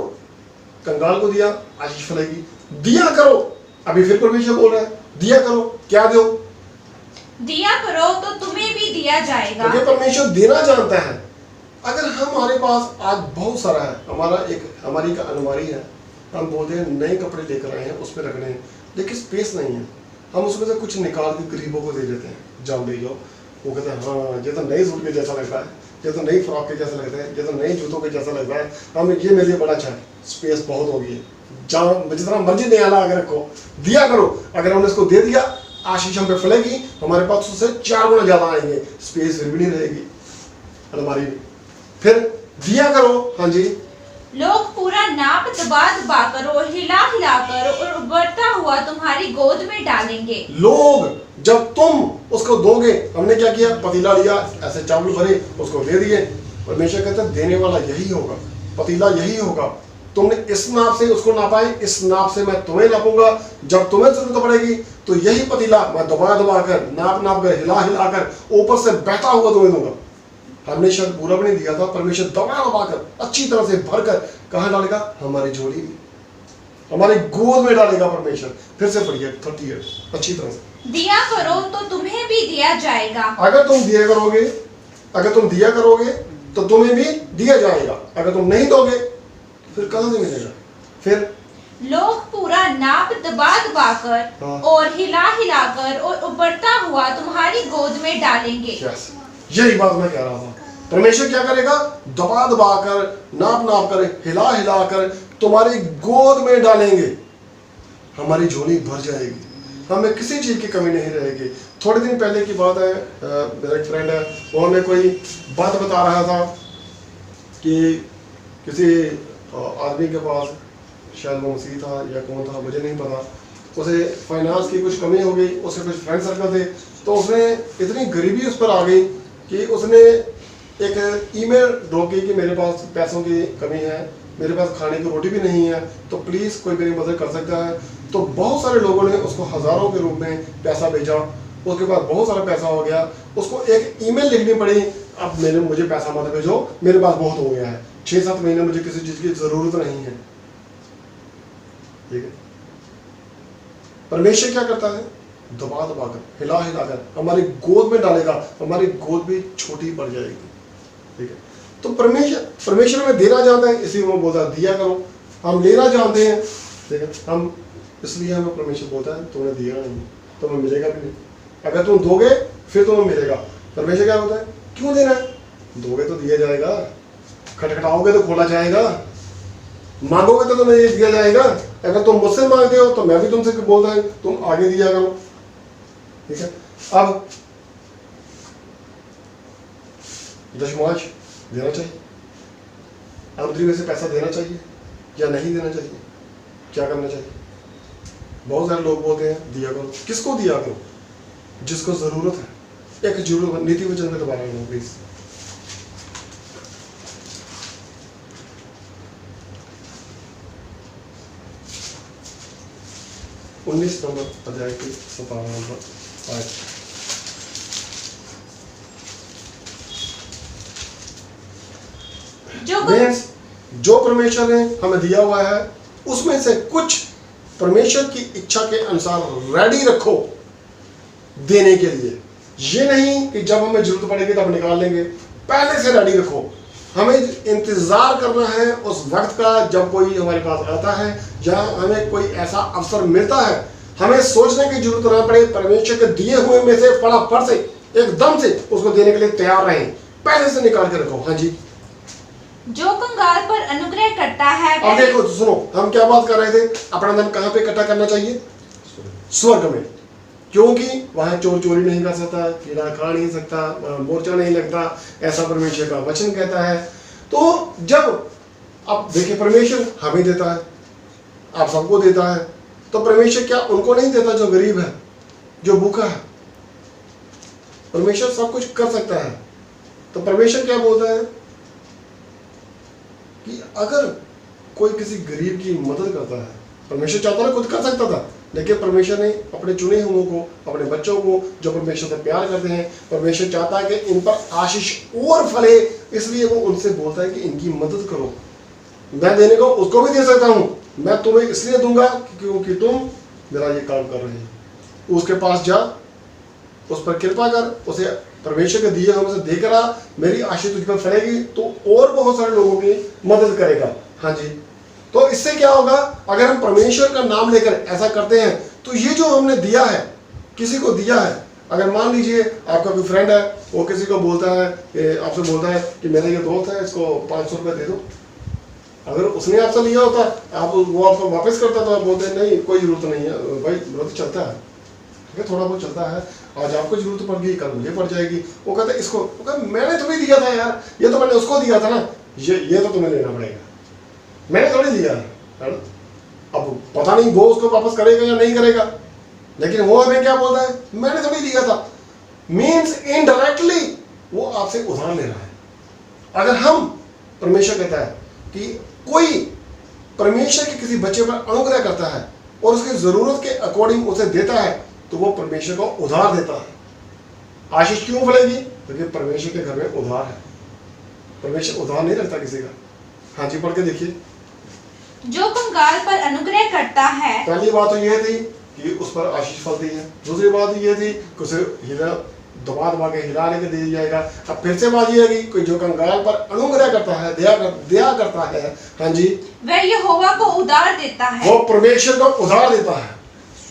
कंगाल को दिया, आशीष फलेगी। दिया करो, अभी फिर परमेश्वर बोल रहा है दिया करो। क्या दो, दिया करो तो तुम्हें भी दिया जाएगा। क्योंकि परमेश्वर देना जानता है। अगर हमारे पास आज बहुत सारा है, हमारी का अलमारी है, हम बोलते हैं नए कपड़े लेकर आए हैं, उसमें रखने हैं, लेकिन स्पेस नहीं है, हम उसमें से कुछ निकाल के गरीबों को दे देते हैं, जाओ ले जाओ। वो कहते हैं हाँ ये तो नए सूट के जैसा लगता है, ये तो नई फ्रॉक के जैसा लगता है, ये तो नए जूतों के जैसा लगता है, हम ये मेरे लिए बड़ा अच्छा है, स्पेस बहुत हो गई है, जहाँ जितना मर्जी नया ला आगे रखो। दिया करो, अगर हमने इसको दे दिया, आशीष हम पे फलेगी, हमारे पास उससे 4 गुना ज्यादा आएंगे, स्पेस फिर भी नहीं रहेगी अलमारी में। फिर दिया करो, हाँ जी। लोग पूरा नाप दबा दबा कर और हिला हिला कर और उबलता हुआ तुम्हारी गोद में डालेंगे। लोग जब तुम उसको दोगे, हमने क्या किया, पतीला लिया, ऐसे चावल भरे, उसको दे दिए। परमेश्वर कहता है देने वाला यही होगा, पतीला यही होगा। तुमने इस नाप से उसको नापा है, इस नाप से मैं तुम्हें नापूंगा। जब तुम्हें जरूरत पड़ेगी तो यही पतीला मैं दबा दबा कर, नाप नाप कर, हिला हिला कर, ऊपर से बहता हुआ तुम्हें दूंगा। हमने शायद पूरा भी नहीं दिया था, परमेश्वर दबा दबा कर अच्छी तरह से भर कर कहाँ डालेगा, हमारी झोली में, हमारी गोद में डालेगा परमेश्वर। फिर से पढ़िए 38 अच्छी तरह से। दिया करो तो तुम्हें भी दिया जाएगा। अगर तुम दिया करोगे, अगर तुम दिया करोगे तो तुम्हें भी दिया जाएगा। अगर तुम नहीं दोगे फिर कहाँ से मिलेगा। फिर लोग पूरा नाप दबा दबा कर हाँ। और हिला हिला कर और उबलता हुआ तुम्हारी गोद में डालेंगे। yes. यही बात मैं कह रहा था। परमेश्वर क्या करेगा, दबा दबा कर, नाप नाप कर, हिला हिला कर तुम्हारी गोद में डालेंगे, हमारी झोली भर जाएगी, हमें किसी चीज की कमी नहीं रहेगी। थोड़े दिन पहले की बात है, मेरा एक फ्रेंड है, वो हमें कोई बात बता रहा था कि किसी आदमी के पास, शायद वो मसीह था या कौन था मुझे नहीं पता, उसे फाइनेंस की कुछ कमी हो गई, उसके कुछ फ्रेंड सर्कल थे, तो उसने इतनी गरीबी उस पर आ गई कि उसने एक ईमेल ड्रॉप की कि मेरे पास पैसों की कमी है, मेरे पास खाने की रोटी भी नहीं है, तो प्लीज़ कोई मेरी मदद कर सकता है। तो बहुत सारे लोगों ने उसको हज़ारों के रूप में पैसा भेजा, उसके पास बहुत सारा पैसा हो गया, उसको एक ईमेल लिखनी पड़ी, अब मुझे पैसा मत भेजो, मेरे पास बहुत हो गया है, 6-7 महीने मुझे किसी चीज की जरूरत नहीं है। ठीक है, परमेश्वर क्या करता है? दबा दबा कर, हिला हिला कर हमारी गोद में डालेगा, हमारी गोद भी छोटी पड़ जाएगी। ठीक है, तो परमेश्वर में देना जानता है, इसलिए वो बोलता है दिया करो। हम लेना जानते हैं, ठीक है, हम इसलिए हमें परमेश्वर बोलता है तुमने दिया नहीं, तुम्हें मिलेगा भी नहीं। अगर तुम दोगे फिर तुम्हें मिलेगा। परमेश्वर क्या बोलता है? क्यों देना है? दोगे तो दिया जाएगा, खटखटाओगे तो खोला जाएगा, मांगोगे तो तुम्हें दिया जाएगा। अगर तुम मुझसे मांगते हो तो मैं भी तुमसे बोलता है तुम आगे दिया करो। ठीक है, अब दशमांश देना चाहिए, आमदनी में से पैसा देना चाहिए या नहीं देना चाहिए? क्या करना चाहिए? बहुत सारे लोग बोलते हैं दिया करो। किसको दिया करो? जिसको जरूरत है। एक जरूरत, नीति वचन में दोबारा लो प्लीज। उन्नीस नंबर अध्याय के 17 नंबर आयत। जो परमेश्वर ने हमें दिया हुआ है उसमें से कुछ परमेश्वर की इच्छा के अनुसार रेडी रखो देने के लिए। ये नहीं कि जब हमें जरूरत पड़ेगी तब निकाल लेंगे, पहले से रेडी रखो। हमें इंतजार करना है उस वक्त का जब कोई हमारे पास आता है, जहां हमें कोई ऐसा अवसर मिलता है, हमें सोचने की जरूरत ना पड़े, परमेश्वर के दिए हुए में से फटाफट से एकदम से उसको देने के लिए तैयार रहें, पहले से निकाल के रखो। हाँ जी, जो कंगाल पर अनुग्रह करता है। अब देखो सुनो, हम क्या बात कर रहे थे? अपना धन कहाँ पे इकट्ठा करना चाहिए? स्वर्ग में, क्योंकि वहां चोर चोरी नहीं कर सकता, कीड़ा खा नहीं सकता, मोर्चा नहीं लगता, ऐसा परमेश्वर का वचन कहता है। तो जब अब देखिए परमेश्वर हमें देता है, आप सबको देता है, तो परमेश्वर क्या उनको नहीं देता जो गरीब है, जो भूखा है? परमेश्वर सब कुछ कर सकता है। तो परमेश्वर क्या बोलता है कि अगर कोई किसी गरीब की मदद करता है, परमेश्वर चाहता ना खुद कर सकता था, लेकिन परमेश्वर ने अपने चुने हुओं को, अपने बच्चों को जो परमेश्वर से प्यार करते हैं, परमेश्वर चाहता है कि इन पर आशीष और फले, इसलिए वो उनसे बोलता है कि इनकी मदद करो। मैं देने को उसको भी दे सकता हूँ, मैं तुम्हें इसलिए दूंगा क्योंकि तुम मेरा ये काम कर रहे हो। उसके पास जा, उस पर कृपा कर, उसे परमेश्वर के दिए हमसे देकर आ, मेरी आशीष तुझ पर फलेगी, तो और बहुत सारे लोगों की मदद करेगा। हाँ जी, तो इससे क्या होगा? अगर हम परमेश्वर का नाम लेकर ऐसा करते हैं तो ये जो हमने दिया है, किसी को दिया है, अगर मान लीजिए आपका कोई फ्रेंड है, वो किसी को बोलता है, आपसे बोलता है कि मेरा ये दोस्त है, इसको 500 रुपये दे दो। अगर उसने आपसे लिया होता, आप वो आपको वापस करता तो आप बोलते हैं नहीं कोई जरूरत नहीं है भाई, जरूरत चलता है, ठीक है, थोड़ा बहुत चलता है, आज आपको जरूरत पड़ गई कल मुझे पड़ जाएगी। वो कहता है इसको, वो कहता मैंने तुम्हें दिया था यार, ये तो मैंने उसको दिया था ना, ये तो तुम्हें लेना पड़ेगा, मैंने थोड़ी दिया है। अब पता नहीं वो उसको वापस करेगा या नहीं करेगा, लेकिन वो हमें क्या बोलता है? मैंने थोड़ी दिया था। मीन्स इनडायरेक्टली वो आपसे उधार ले रहा है। अगर हम, परमेश्वर कहता है कि कोई परमेश्वर के किसी बच्चे पर अनुग्रह करता है और उसकी जरूरत के अकॉर्डिंग उसे देता है, तो वो परमेश्वर को उधार देता है। आशीष क्यों फलेगी? क्योंकि परमेश्वर के घर में उधार है। परमेश्वर उधार नहीं रखता किसी का। हाँ जी, पढ़ के देखिए। जो कंगाल पर अनुग्रह करता है। पहली बात तो यह थी कि उस पर आशीष फलती है। दूसरी बात यह थी कि उसे हिला दबा दबा के हिला के दे दिया जाएगा। अब फिर से बात यह है कि जो कंगाल पर अनुग्रह करता है, दया करता है, हाँ जी, वह यहोवा को उधार देता है। वो परमेश्वर को उधार देता है।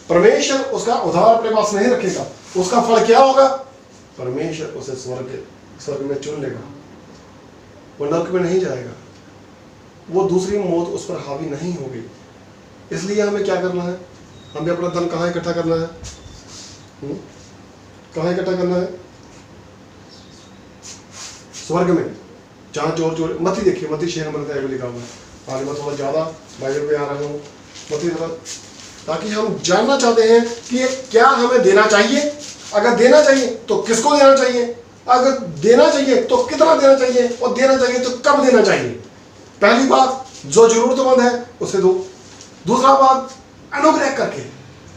परमेश्वर उसका उधार अपने पास नहीं रखेगा। उसका फल क्या होगा? परमेश्वर उसे स्वर्ग में चुन लेगा, वो नरक में नहीं जाएगा, वो दूसरी मौत उस पर हावी नहीं होगी। इसलिए हमें क्या करना है? हमें अपना धन कहाँ इकट्ठा करना है? कहाँ इकट्ठा करना है? स्वर्ग में, जहाँ चोर चोर। मती देखिए, मती 6 नंबर लिखा हुआ है। आज मैं थोड़ा ज्यादा बाइबल पे आ रहा हूँ, मती थोड़ा, ताकि हम जानना चाहते हैं कि क्या हमें देना चाहिए। अगर देना चाहिए तो किसको देना चाहिए, अगर देना चाहिए तो कितना देना चाहिए, और देना चाहिए तो कब देना चाहिए। पहली बात, जो जरूरतमंद है उसे दो। दूसरा बात, अनुग्रह करके,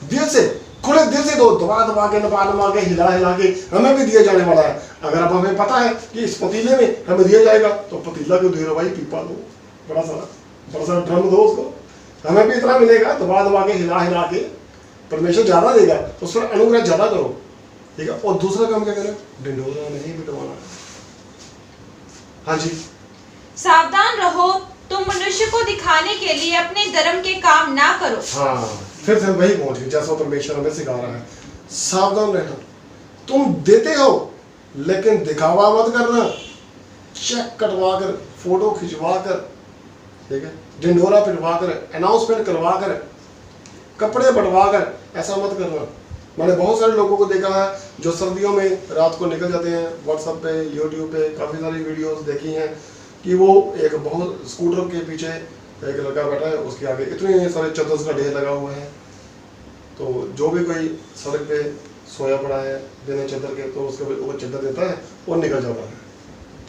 दिल से खुले दिल से दो, दबा दबा के नपा नमा के हिला हिला के हमें भी दिया जाने वाला है। अगर अब हमें पता है कि इस पतीले में हमें दिया जाएगा तो पतीला क्यों दे रहे हो भाई, पीपा दो, बड़ा सारा ड्रम दो उसको, हमें भी इतना मिलेगा। दबा दबा के हिला हिला के परमेश्वर ज्यादा देगा, उस पर अनुग्रह ज्यादा करो, ठीक है। और दूसरा काम क्या करें, ढिंढोरा नहीं पिटवाना। हाँ जी, सावधान रहो, तुम मनुष्य को दिखाने के लिए अपने धर्म के काम ना करो। हाँ, फिर से वही पहुंच गए जैसा परमेश्वर हमें सिखा रहा है, सावधान रहना। तुम देते हो लेकिन दिखावा मत करना, चेक कटवा कर, फोटो खिंचवा कर, ठीक है, ढिंढोरा पिटवा कर, अनाउंसमेंट करवा कर, कपड़े बढ़वा कर, ऐसा मत करना। मैंने बहुत सारे लोगों को देखा है जो सर्दियों में रात को निकल जाते हैं, व्हाट्सएप पे, यूट्यूब पे काफ़ी सारी वीडियोस देखी हैं कि वो एक बहुत स्कूटर के पीछे एक लड़का बैठा है, उसके आगे इतने सारे चद्दर का ढेर लगा हुआ है, तो जो भी कोई सड़क पे सोया पड़ा है बिना चद्दर के, तो उसके ऊपर चद्दर देता है और निकल जाता है।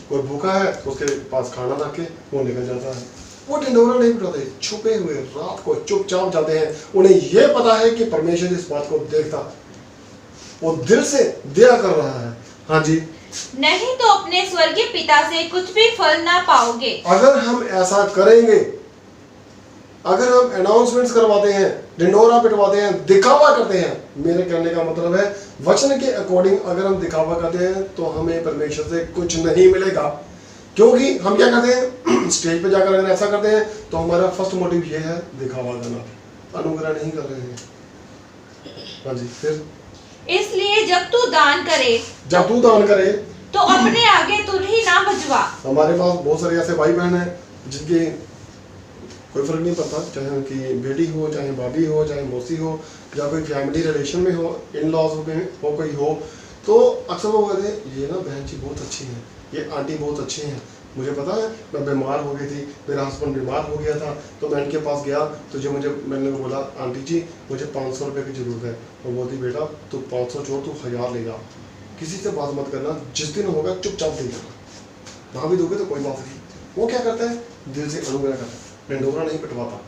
कोई भूखा है तो उसके पास खाना रख के वो निकल जाता है। वो ढिंढोरा नहीं पिटाते, छुपे हुए रात को चुपचाप जाते हैं। उन्हें यह पता है कि परमेश्वर इस बात को देखता, वो दिल से दया कर रहा है। हाँ जी, नहीं तो अपने स्वर्गीय पिता से कुछ भी फल ना पाओगे। अगर हम ऐसा करेंगे, अगर हम अनाउंसमेंट्स करवाते हैं, ढिंढोरा पिटवाते हैं, दिखावा करते हैं, मेरे कहने का मतलब है वचन के अकॉर्डिंग अगर हम दिखावा करते हैं तो हमें परमेश्वर से कुछ नहीं मिलेगा। क्योंकि हम क्या करते हैं, स्टेज पे जाकर अगर ऐसा करते हैं तो हमारा फर्स्ट मोटिव ये है दिखावा करना, अनुग्रह नहीं कर रहे हैं। हाँ जी, फिर इसलिए जब तू दान करे तो अपने आगे तुरही ना भजवा। हमारे पास बहुत सारे ऐसे भाई बहन हैं जिनके कोई फर्क नहीं पड़ता, चाहे उनकी बेटी हो, चाहे भाभी हो, चाहे मौसी हो, या कोई फैमिली रिलेशन में हो, इन लॉज में हो, कोई हो, तो अक्सर वो कहते हैं ये ना बहन जी बहुत अच्छी है, ये आंटी बहुत अच्छी हैं। मुझे पता है मैं बीमार हो गई थी, मेरा हस्बैंड बीमार हो गया था, तो मैं इनके पास गया तो जो मैंने बोला आंटी जी मुझे 500 रुपये की ज़रूरत है। और बोलती बेटा तू 500 छोड़, तू 1000 ले जा, किसी से बात मत करना, जिस दिन होगा चुपचाप दे देना, वहाँ भी दोगे तो कोई बात नहीं। वो क्या करता है, दिल से अनुग्रह करता है, ढिंढोरा नहीं पिटवाता।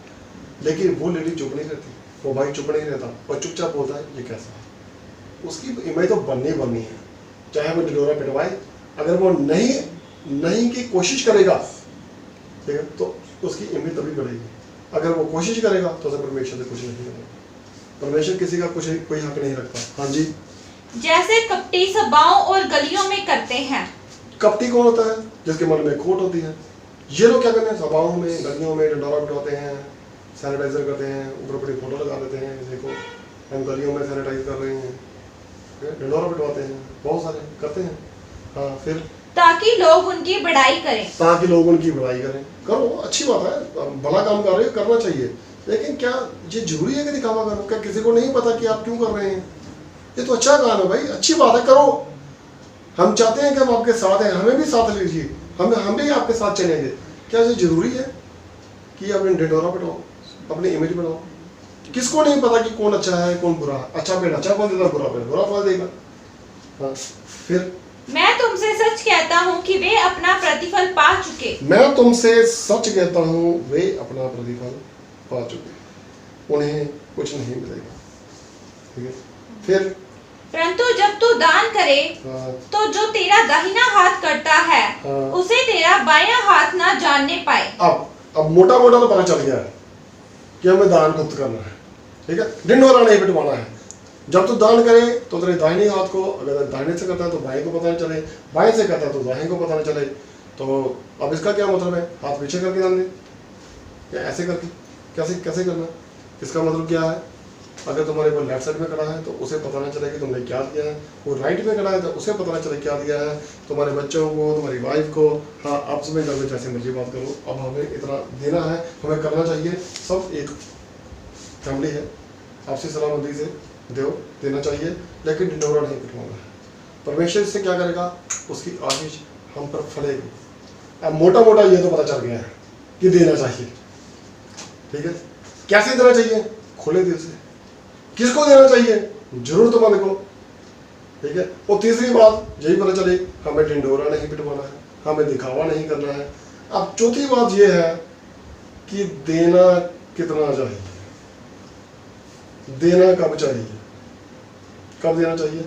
लेकिन वो लेडी चुप नहीं रहती, वो भाई चुप नहीं रहता और चुपचाप बोलता है ये कैसा है। उसकी इमेज तो बननी है, चाहे वो ढिंढोरा पिटवाए, अगर वो नहीं की कोशिश करेगा, ठीक है, तो उसकी इमेज तभी बढ़ेगी। अगर वो कोशिश करेगा तो परमेश्वर से कुछ नहीं करेगा। परमेश्वर किसी का कुछ कोई हक नहीं रखता। हाँ जी, जैसे कपटी सभाओं और गलियों में करते हैं। कपटी कौन होता है, जिसके मन में खोट होती है। ये लोग क्या करते हैं, सभाओं में, गलियों में ढिंढोरा पिटवाते हैं, सैनिटाइजर करते हैं, ऊपर अपनी फोटो लगा देते हैं, देखो हम गलियों में सैनिटाइज कर रहे हैं, ढिंढोरा पिटवाते हैं, बहुत सारे करते हैं। हाँ, फिर ताकि लोग उनकी बढ़ाई करें। करो, अच्छी बात है, भला काम कर रहे हो, करना चाहिए। लेकिन क्या ये जरूरी है कि दिखावा करो? क्या किसी को नहीं पता कि आप क्यों कर रहे हैं? ये तो अच्छा काम है भाई, अच्छी बात है, करो। हम चाहते हैं कि हम आपके साथ हैं, हमें भी साथ लीजिए, हम भी आपके साथ चलेंगे। क्या ये जरूरी है कि अपने ढिंढोरा पिटाओ, अपनी इमेज बनाओ? किसको नहीं पता कि कौन अच्छा है कौन बुरा है? अच्छा पेड़ अच्छा फल देगा, बुरा पेड़ बुरा फल देगा। हाँ, फिर मैं तुमसे सच कहता हूँ कि वे अपना प्रतिफल पा चुके। मैं तुमसे सच कहता हूँ वे अपना प्रतिफल पा चुके, उन्हें कुछ नहीं मिलेगा। ठीक है, फिर परंतु जब तू दान करे तो जो तेरा दाहिना हाथ करता है उसे तेरा बायां हाथ ना जानने पाए। अब मोटा मोटा तो पता चल गया है कि हमें दान गुप्त करना है, ठीक है, ढिंढोरा नहीं पिटवाना है। जब तू दान करे तो तेरे दाहिने हाथ को, अगर दाहिने से करता है तो बाएं को पता नहीं चले, बाएं से करता है तो दाहिने को पता नहीं चले। तो अब इसका क्या मतलब है, हाथ पीछे करके दान दे या ऐसे करके, कैसे करना? इसका मतलब क्या है, अगर तुम्हारे को लेफ्ट साइड में खड़ा है तो उसे पता नहीं चले कि तुमने क्या दिया है, वो राइट में खड़ा है तो उसे पता नहीं चले क्या दिया है, तुम्हारे बच्चों को, तुम्हारी वाइफ को। हाँ, आपस में घर में जैसे मर्जी बात करो, अब हमें इतना देना है, हमें करना चाहिए, सब एक फैमिली है, आपसी सलामती से देना चाहिए, लेकिन ढिंढोरा नहीं पिटवाना है। परमेश्वर इससे क्या करेगा, उसकी आशीष हम पर फलेगी। अब मोटा मोटा ये तो पता चल गया है कि देना चाहिए, ठीक है। कैसे देना चाहिए? खुले दिल से। किसको देना चाहिए? जरूरतमंद को, ठीक है। और तीसरी बात यही पता चली, हमें ढिंढोरा नहीं पिटवाना है, हमें दिखावा नहीं करना है। अब चौथी बात यह है कि देना कितना चाहिए, देना कब चाहिए। कब देना चाहिए,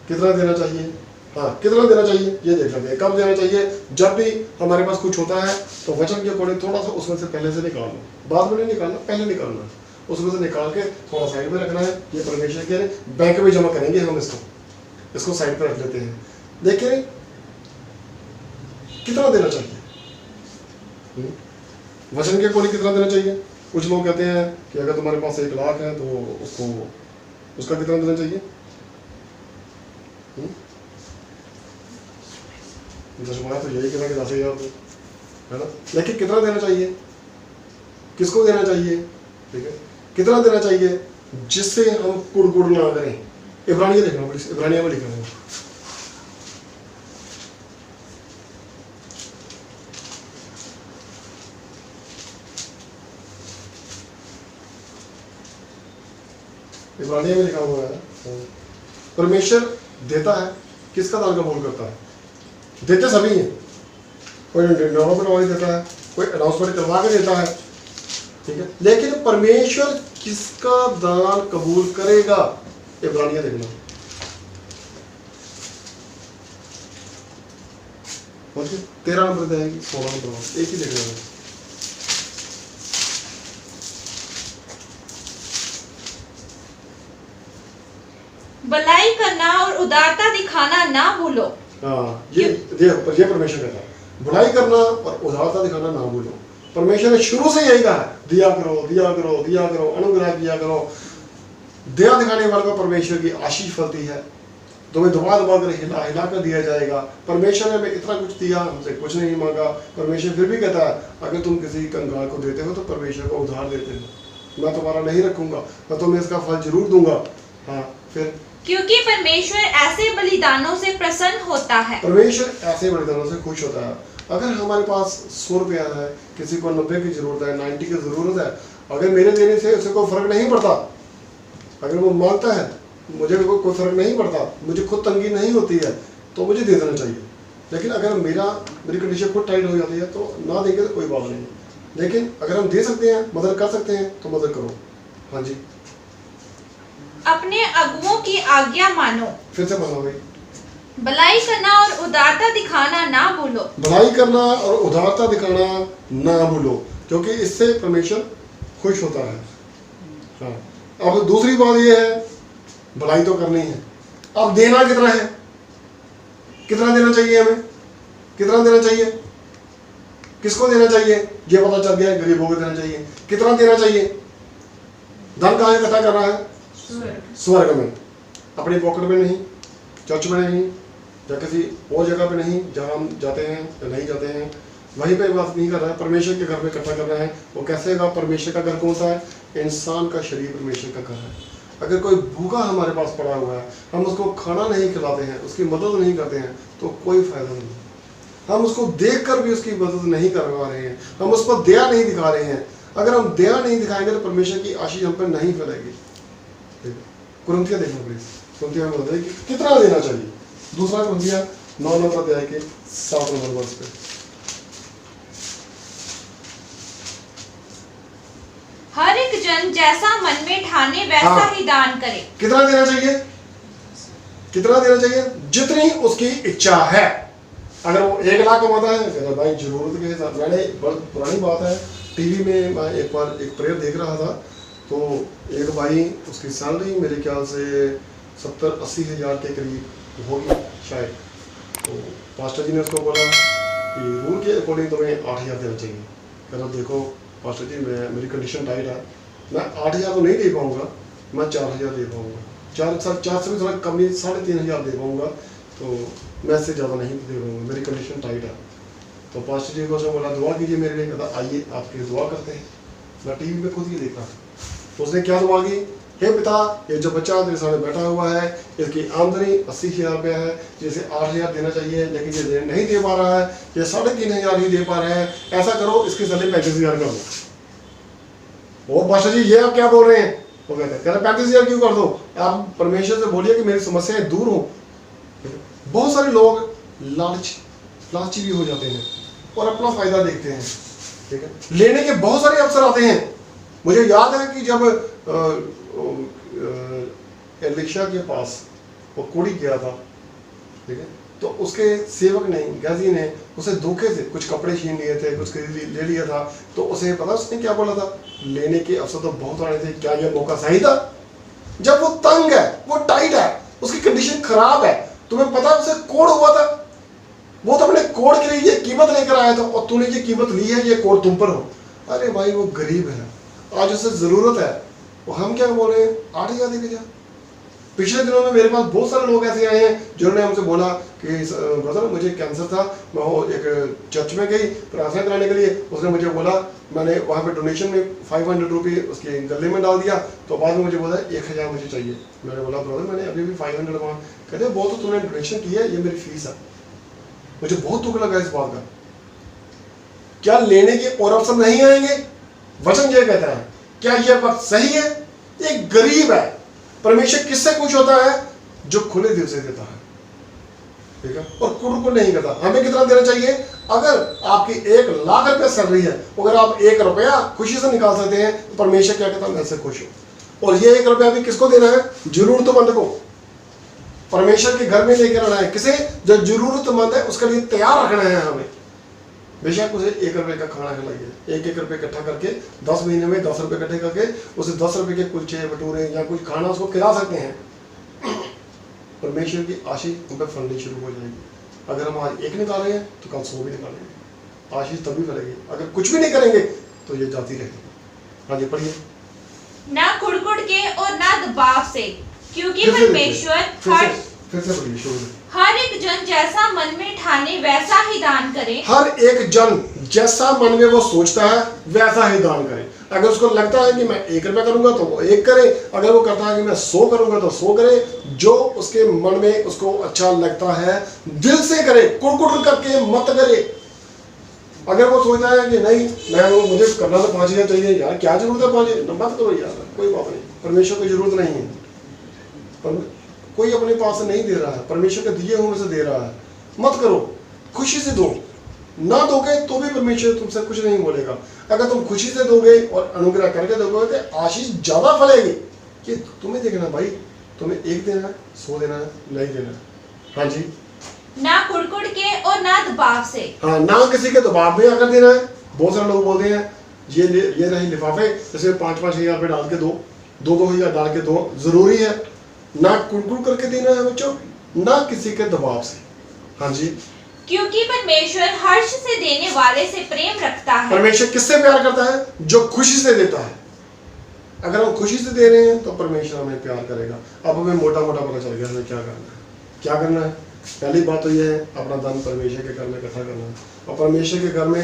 कितना देना चाहिए, हाँ कितना देना चाहिए ये देख लेते हैं। कब देना चाहिए, जब भी हमारे पास कुछ होता है तो वचन के अकॉर्डिंग थोड़ा सा उसमें से पहले से निकाल लो, बाद में नहीं निकालना, पहले निकालना, उसमें से निकाल के थोड़ा साइड में रखना है। ये परमेश्वर के बैंक में जमा करेंगे हम, इसको साइड पर रख लेते हैं। देखिए कितना देना चाहिए, वचन के अकॉर्डिंग कितना देना चाहिए। कुछ लोग कहते हैं कि अगर तुम्हारे पास 1 लाख है तो उसका कितना देना चाहिए, 10,000 तो यही कहना कि 10,000 है ना, लेकिन कितना देना चाहिए, किसको देना चाहिए, ठीक है, कितना देना चाहिए जिससे हम कुड़ ना करें। इब्रानिया देखना प्लीज, इब्रानिया में लिखा है, इब्रानिया में लिखा हुआ है परमेश्वर देता है, किसका दान कबूल करता है, देते सभी हैं, कोई डेवलपमेंट देता है, कोई अनाउंसमेंट करवा के देता है, ठीक है, लेकिन परमेश्वर किसका दान कबूल करेगा। इब्रानिया देखना, 13 नंबर पे आएगी, 16 नंबर एक ही देखना है। भलाई करना और उदारता दिखाना ना भूलो। हाँ ये परमेश्वर कहता है, भलाई करना और उदारता दिखाना ना भूलो। परमेश्वर ने शुरू से यही कहा है, दिया करो दिया करो दिया करो, अनुग्रह किया करो। दया दिखाने वाले को परमेश्वर की आशीष फलती है, तुम्हें दबा दबा कर हिला हिला कर दिया जाएगा। परमेश्वर ने हमें इतना कुछ दिया, हमसे कुछ नहीं मांगा, परमेश्वर फिर भी कहता है अगर तुम किसी कंगाल को देते हो तो परमेश्वर को उधार देते हो, मैं तुम्हारा नहीं रखूंगा, मैं तुम्हें इसका फल जरूर दूंगा। हाँ फिर, क्योंकि परमेश्वर ऐसे बलिदानों से प्रसन्न होता है। परमेश्वर ऐसे बलिदानों से खुश होता है। अगर हमारे पास 100 रुपया है, किसी को 90 की जरूरत है, 90 की जरूरत है, अगर मेरे देने से उसे कोई फर्क नहीं पड़ता, अगर वो मांगता है मुझे कोई फर्क नहीं पड़ता, मुझे खुद तंगी नहीं होती है तो मुझे दे देना चाहिए। लेकिन अगर मेरी कंडीशन खुद टाइट हो जाती है तो ना देंगे तो कोई बात नहीं, लेकिन अगर हम दे सकते हैं, मदद कर सकते हैं तो मदद करो। हाँ जी, अपने अगुओं की आज्ञा मानो। फिर से मानो भाई, भलाई करना और उदारता दिखाना ना भूलो। भलाई करना और उदारता दिखाना ना भूलो, क्योंकि इससे परमेश्वर खुश होता है। हाँ, अब दूसरी बात ये है, भलाई तो करनी है, अब देना कितना है, कितना देना चाहिए हमें, कितना देना चाहिए, किसको देना चाहिए, ये पता चल गया, गरीबों को देना चाहिए। कितना देना चाहिए, धन कहाँ इकट्ठा करना है, स्वर्ग में, अपनी पॉकेट में नहीं, चर्च में नहीं, या किसी और जगह पे नहीं जहाँ हम जाते हैं या नहीं जाते हैं, वहीं पे बात नहीं कर रहा है, परमेश्वर के घर में इकट्ठा करना है। वो कैसे होगा, परमेश्वर का घर कौन सा है, इंसान का शरीर परमेश्वर का घर है। अगर कोई भूखा हमारे पास पड़ा हुआ है, हम उसको खाना नहीं खिलाते हैं, उसकी मदद नहीं करते हैं तो कोई फायदा नहीं। हम उसको देख कर भी उसकी मदद नहीं करवा रहे हैं, हम उस पर दया नहीं दिखा रहे हैं। अगर हम दया नहीं दिखाएंगे तो परमेश्वर की आशीष हम पर नहीं फैलेगी। कुरिन्थिया देखना प्लीज, कुरिन्थिया में बताइए कितना देना चाहिए। दूसरा कुरिन्थिया 9 नंबर अध्याय के 7 नंबर वर्ष पे, हर एक जन जैसा मन में ठाने वैसा ही दान करे। कितना देना चाहिए, कितना देना चाहिए, जितनी उसकी इच्छा है। अगर वो 1 लाख कमाता है कहता भाई जरूरत के हिसाब, मैंने बहुत पुरानी बात है, टीवी में मैं एक बार एक प्रेयर देख रहा था, तो एक भाई उसकी सैलरी मेरे ख्याल से 70-80 हज़ार के करीब होगी शायद। तो पास्टर जी ने उसको बोला कि रूल के अकॉर्डिंग तुम्हें 8,000 देना चाहिए। कहना देखो पास्टर जी, मेरी कंडीशन टाइट है, मैं 8,000 तो नहीं दे पाऊँगा, मैं 4,000 दे पाऊँगा, 4 से भी थोड़ा कम नहीं, 3,500 दे पाऊँगा, तो मैं इससे ज़्यादा नहीं दे पाऊँगा, मेरी कंडीशन टाइट है। तो पास्टर जी को उसने बोला दुआ कीजिए मेरे लिए। कहता आइए आपके दुआ करते हैं। मैं टीवी में खुद ही देख रहा था, तो उसने क्या दुआ की, हे पिता, ये जो बच्चा तेरे सामने बैठा हुआ है, इसकी आमदनी 80,000 रुपया है, जिसे 8,000 देना चाहिए लेकिन ये नहीं दे पा रहा है, ये 3,500 ही दे पा रहा है, ऐसा करो इसकी सैलरी 35,000 कर दो। वो पास्टर जी ये आप क्या बोल रहे हैं, वो कहते हैं 35,000 क्यों कर दो, आप परमेश्वर से बोलिए कि मेरी समस्याएं दूर हो। बहुत सारे लोग लालची भी हो जाते हैं और अपना फायदा देखते हैं, ठीक है। लेने के बहुत सारे अवसर आते हैं। मुझे याद है कि जब एलिशा के पास वो कुड़ी गया था, ठीक है, तो उसके सेवक ने, गेहाजी ने उसे धोखे से कुछ कपड़े छीन लिए थे, कुछ ले लिया था। तो उसे पता उसने क्या बोला था, लेने के अवसर तो बहुत आने थे, क्या यह मौका सही था? जब वो तंग है, वो टाइट है, उसकी कंडीशन खराब है, तुम्हें पता उसे कोड़ हुआ था, वो तो अपने कोड़ के लिए ये कीमत लेकर आया था और तूने ये कीमत ली है, ये कोड़ तुम पर हो। अरे भाई वो गरीब है, आज उसे जरूरत है, वो हम क्या बोल रहे हैं 8,000 दे के जा। पिछले दिनों में मेरे पास बहुत सारे लोग ऐसे आए हैं जिन्होंने हमसे बोला कि ब्रदर मुझे कैंसर था, मैं वो एक चर्च में गई प्रार्थना कराने के लिए, उसने मुझे बोला, मैंने वहाँ पे डोनेशन में 500 रुपये उसके गले में डाल दिया, तो बाद में मुझे बोला 1,000 मुझे चाहिए। मैंने बोला ब्रदर मैंने अभी भी 500 वहाँ, कहते वो तो तूने डोनेशन की है, ये मेरी फीस है। मुझे बहुत दुख लगा इस बात का, क्या लेने के और ऑप्शन नहीं आएंगे? वचन ये कहता है, क्या यह बात सही है? एक गरीब है, परमेश्वर किससे खुश होता है? जो खुले दिल से देता है, ठीक है, और कुड़ को नहीं करता। हमें कितना देना चाहिए? अगर आपकी 1,00,000 रुपया सैलरी है, अगर आप 1 रुपया खुशी से निकाल सकते हैं, तो परमेश्वर क्या कहता है, मैं इससे खुश हूं। और ये 1 रुपया भी किसको देना है? जरूरतमंद को। परमेश्वर के घर में लेकर आना है, किसे? जो जरूरतमंद है उसके लिए तैयार रखना है हमें। बेशक उसे 1 रुपये का खाना खिलाइए, 1-1 रुपये इकट्ठा करके 10 महीने में 10 रुपये इकट्ठे करके उसे 10 रुपये के कुलचे भटूरे या कुछ खाना उसको खिला सकते हैं। परमेश्वर की आशीष हम पे फैलनी शुरू हो जाएगी। अगर हम आज 1 निकाल रहे हैं तो कल 100 भी निकालेंगे, आशीष तभी फैलेगी। अगर कुछ भी नहीं करेंगे तो ये जाती रहेगी। हाँ जी पढ़िए। ना कुड़कुड़ के और ना दबाव से, क्योंकि फिर से परमेश्वर फिर से पढ़िए शुरू में। हर एक जन जैसा मन में ठाने वैसा ही दान करे। हर एक जन जैसा मन में वो सोचता है वैसा ही दान करे। अगर उसको लगता है कि मैं 1 रुपया करूंगा तो वो 1 करे, अगर वो कहता है कि मैं 100 करूंगा तो 100 करे। जो उसके मन में उसको अच्छा लगता है दिल से करे, कुड़कुड़ करके मत करे। अगर वो सोचता है कि नहीं मैं मुझे करना तो 5,000 चाहिए, यार क्या जरूरत है 5,000, मत करो यार, कोई बात नहीं, परमेश्वर की जरूरत नहीं है। पर कोई अपने पास से नहीं दे रहा है, परमेश्वर के दिए हुए से दे रहा है। मत करो, खुशी से दो। ना दोगे तो भी परमेश्वर तुमसे कुछ नहीं बोलेगा। अगर तुम खुशी से दोगे और अनुग्रह करके दोगे तो आशीष ज्यादा फलेगी। कि तुम्हें देखना भाई, तुम्हें 1 देना है, 100 देना है, नहीं देना है। हाँ जी। ना कुड़कुड़ के और ना दबाव से। हाँ, ना किसी के दबाव में आकर देना है। बहुत सारे लोग बोलते हैं ये रहे लिफाफे, जैसे 5-5 हज़ार रुपये डाल के दो, 2-2 हज़ार डाल के दो, जरूरी है। ना कुड़कुड़ करके देना है बच्चों, ना किसी के दबाव से। हाँ जी। क्योंकि परमेश्वर हर्ष से देने वाले से प्रेम रखता है। परमेश्वर किससे प्यार करता है? जो खुशी से देता है। अगर हम खुशी से दे रहे हैं तो परमेश्वर हमें प्यार करेगा। अब हमें मोटा मोटा पता चल गया हमें क्या करना है। क्या करना है? पहली बात तो यह है अपना धन परमेश्वर के घर में इकट्ठा करना है। और परमेश्वर के घर में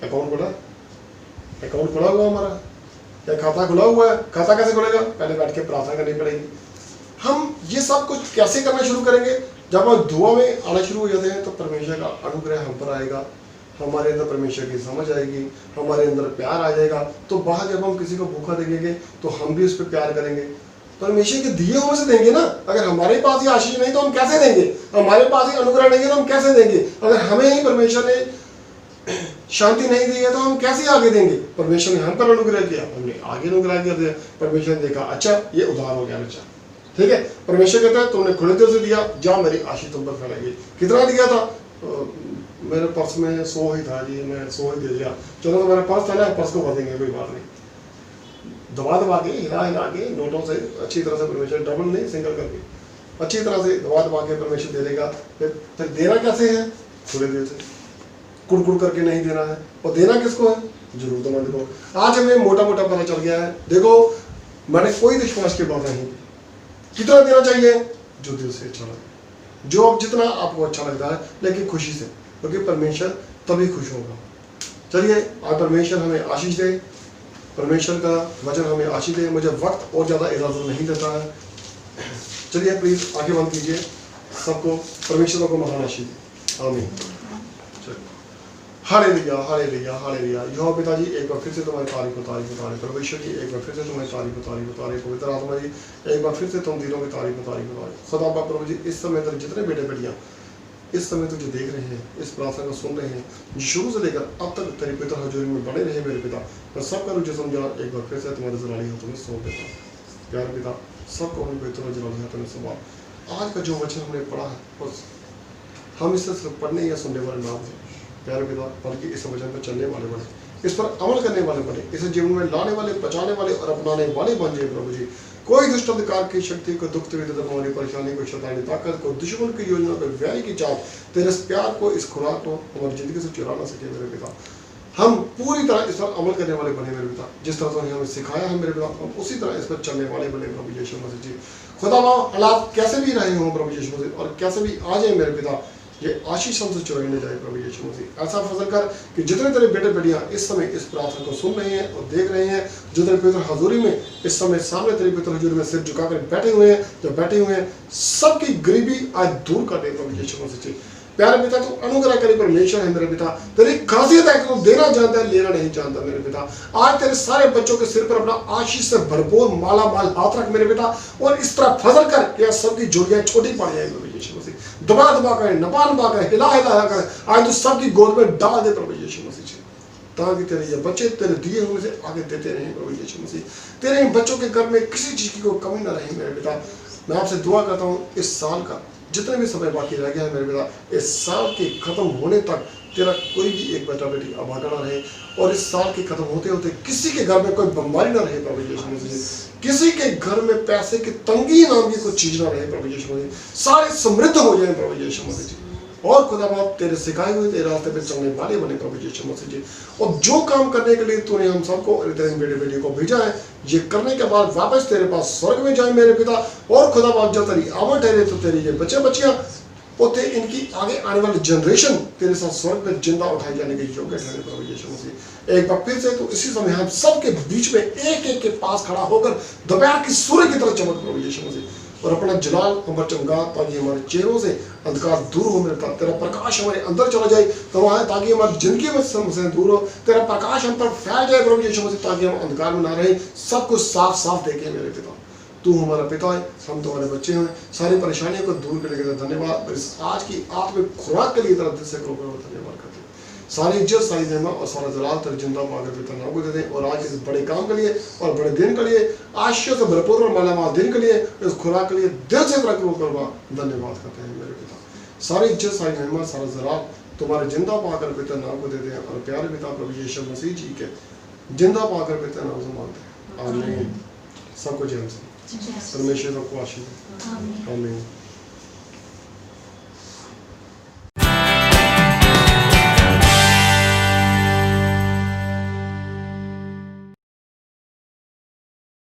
अकाउंट खुला हुआ हमारा, क्या खाता खुला हुआ है? खाता कैसे खुलेगा? पहले बैठ के प्रार्थना करनी पड़ेगी। हम ये सब कुछ कैसे करना शुरू करेंगे? जब हम दुआ में आना शुरू हो जाते हैं तो परमेश्वर का अनुग्रह हम पर आएगा, हमारे अंदर परमेश्वर की समझ आएगी, हमारे अंदर प्यार आ जाएगा। तो बाहर जब हम किसी को भूखा देखेंगे तो हम भी उस पर प्यार करेंगे। परमेश्वर के दिए हुए से देंगे ना। अगर हमारे पास ही आशीष नहीं तो हम कैसे देंगे? हमारे पास ही अनुग्रह नहीं है तो हम कैसे देंगे? अगर हमें ही परमेश्वर ने शांति नहीं दी है तो हम कैसे आगे देंगे? परमेश्वर ने हम पर अनुग्रह किया, हमने आगे अनुग्रह कर दिया। परमेश्वर ने देखा अच्छा ये उधार हो गया बच्चा, ठीक है। परमेश्वर कहता है तुमने खुले दिल से दिया, जाओ मेरी आशीष तुम पर फैलाएगी। कितना दिया था? मेरे पर्स में 100 ही था जी, मैं 100 ही दे दिया। चलो तो मेरा पर्स था ना, पर्स को भर देंगे, कोई बात नहीं। दबा के हिला के नोटों से अच्छी तरह से परमेश्वर, डबल नहीं सिंगल करके अच्छी तरह से दबा के परमेश्वर दे देगा। फिर देना कैसे है? खुले दिल से, कुड़कुड़ करके नहीं देना है। और देना किसको है? जरूरतमंद को। आज हमें मोटा मोटा पता चल गया है। देखो मैंने कोई विश्वास की बात नहीं, कितना देना चाहिए? जो दिल से अच्छा लगे, जो अब जितना आपको अच्छा लगता है, लेकिन खुशी से, क्योंकि परमेश्वर तभी खुश होगा। चलिए आज परमेश्वर हमें आशीष दे, परमेश्वर का वचन हमें आशीष दे। मुझे वक्त और ज़्यादा इजाज़त नहीं देता है। चलिए प्लीज़ आगे बंद कीजिए। सबको परमेश्वर को महान आशीष दे। आमीन। Hallelujah hallelujah hallelujah. यहोवा पिताजी एक बार फिर से तुम्हारी तारीफ परमेश्वर जी, एक बार फिर से तुम्हारी तारीफ पवित्र आत्मा जी, एक बार फिर से तुम दिनों की तारीफ खुदा बाप प्रभु जी। इस समय तक जितने बेटे बेटियां इस समय तुझे देख रहे हैं, इस प्रार्थना को सुन रहे हैं, जो शुरू से लेकर अब तक तेरी पिता हजूरी में बने रहे मेरे पिता, मैं सबका रुझे समझा एक बार फिर से तुम्हारे जलाली हाथों में सौंप देता हूँ। प्यारे पिता सबको अपने पवित्र जलाल सवाल। आज का जो वचन हमने पढ़ा है बस हम इसे सिर्फ पढ़ने या सुनने वाले ना बने प्यारे पिता, बल्कि इस वचन पर चलने वाले बने, इस पर अमल करने वाले बने, इसे जीवन में लाने वाले, बचाने वाले और अपनाने वाले बन जाए प्रभु जी। कोई दुष्ट अधिकार की शक्ति को, दुख तकलीफ हमारी परेशानी को, शैतानी ताकत को, दुश्मन की योजना को, व्याय की चाल, तेरे इस प्यार को, इस खुराक को हमारी जिंदगी से चुरा ना सके मेरे पिता। हम पूरी तरह इस पर अमल करने वाले बने मेरे पिता। जिस तरह से हमें सिखाया है मेरे पिता, हम उसी तरह इस पर चलने वाले बने प्रभु यीशु मसीह जी। खुदा हालात कैसे भी रहे हों प्रभु यीशु मसीह, और कैसे भी आ जाए मेरे पिता, ये आशीष हमसे चुराई न जाए प्रभु यीशु मसीह। ऐसा फजल कर कि जितने तेरे बेटे बेटियां इस समय इस प्रार्थना को सुन रहे हैं और देख रहे हैं, जो तेरे पवित्र हजूरी में इस समय सामने तेरे पवित्र हजूरी में सिर झुकाकर बैठे हुए हैं, जो बैठे हुए हैं, सबकी गरीबी आज दूर कर दे प्रभु यीशु मसीह जी। प्यारे पिता, तू अनुग्रह करे परमेश्वर है मेरे पिता। तेरी खासियत है कि तू देना जानता है, लेना नहीं जानता मेरे पिता। आज तेरे सारे बच्चों के सिर पर अपना आशीष से भरपूर माला माल हाथ रख मेरे पिता, और इस तरह फजल कर कि सबकी झुर्रियां छोटी पड़ जाए प्रभु यीशु मसीह। दबा दबा कर, नपा नपा कर, हिला हिला कर आज तो सबकी गोद में डाल दे प्रभु यीशु मसीह जी, ताकि तेरे ये बच्चे तेरे दिए हुए से आगे देते रहें प्रभु यीशु मसीह। तेरे इन बच्चों के घर में किसी चीज की कोई कमी ना रहे मेरे पिता। मैं आपसे दुआ करता हूँ इस साल का जितने भी समय बाकी रह गया है मेरे पिता, इस साल के खत्म होने तक तेरा कोई भी एक बेटा बेटी अभागा ना रहे, और इस साल के खत्म होते होते किसी के घर में कोई बीमारी ना रहे प्रभु यीशु मसीह। किसी के घर में पैसे की तंगी नाम की कोई चीज ना रहे प्रभु यीशु मसीह। सारे समृद्ध हो जाए प्रभु यीशु मसीह जी, और खुदा बाप तेरे सिखाए हुए तेरे रास्ते पे चलने वाले बने प्रभु यीशु मसीह जी। और जो काम करने के लिए तूने हम सबको और तेरे बेटे बेटी को भेजा है, ये करने के बाद वापस तेरे पास स्वर्ग में जाए मेरे पिता। और खुदा बाप जब तेरी आमद ठहरे तो तेरी ये बच्चे बच्चियां होते, इनकी आगे आने वाली जनरेशन तेरे साथ स्वर्ग में जिंदा उठाए जाने के योग्य ठहरे प्रभु यीशु मसीह। एक बार फिर से तो इसी समय हम सबके बीच में एक एक के पास खड़ा होकर दोपहर की सूर्य की तरह चमक प्रभु यीशु मसीह, और अपना जलाल हम पर चमका, ताकि हमारे चेहरों से अंधकार दूर हो मेरे पिता। तेरा प्रकाश हमारे अंदर चला जाए तो वहाँ, ताकि हमारी जिंदगी में समस्याएं दूर हो। तेरा प्रकाश हम पर फैल जाए प्रभु यीशु मसीह, ताकि हम अंधकार में ना रहे, सब कुछ साफ साफ देखें मेरे पिता। तू हमारा पिता है, हम तुम्हारे बच्चे हैं। सारी परेशानियों को दूर करने के लिए धन्यवाद, और इस आज की आत्मिक खुराक के लिए तरफ दिल से धन्यवाद करते हैं। सारी इज्जत, सारी नेमा और सारा जलाल तेरे जिंदा पाकर पिता नाम को दे दें, और आज इस बड़े काम के लिए और बड़े दिन के लिए, आशीषों से भरपूर और मालामाल दिन के लिए, इस खुराक के लिए दिल से धन्यवाद करते हैं मेरे पिता। सारी इज्जत, सारी नेमा, सारा जलाल तुम्हारे जिंदा पाकर पिता नाम को दे दें, और प्यारे पिता प्रभु यीशु मसीह जी के जिंदा पाकर पिता नाम से मांगते हैं। आमीन। सबको जय मसीह। परमेश्वर सबको आशीष दे। आमीन।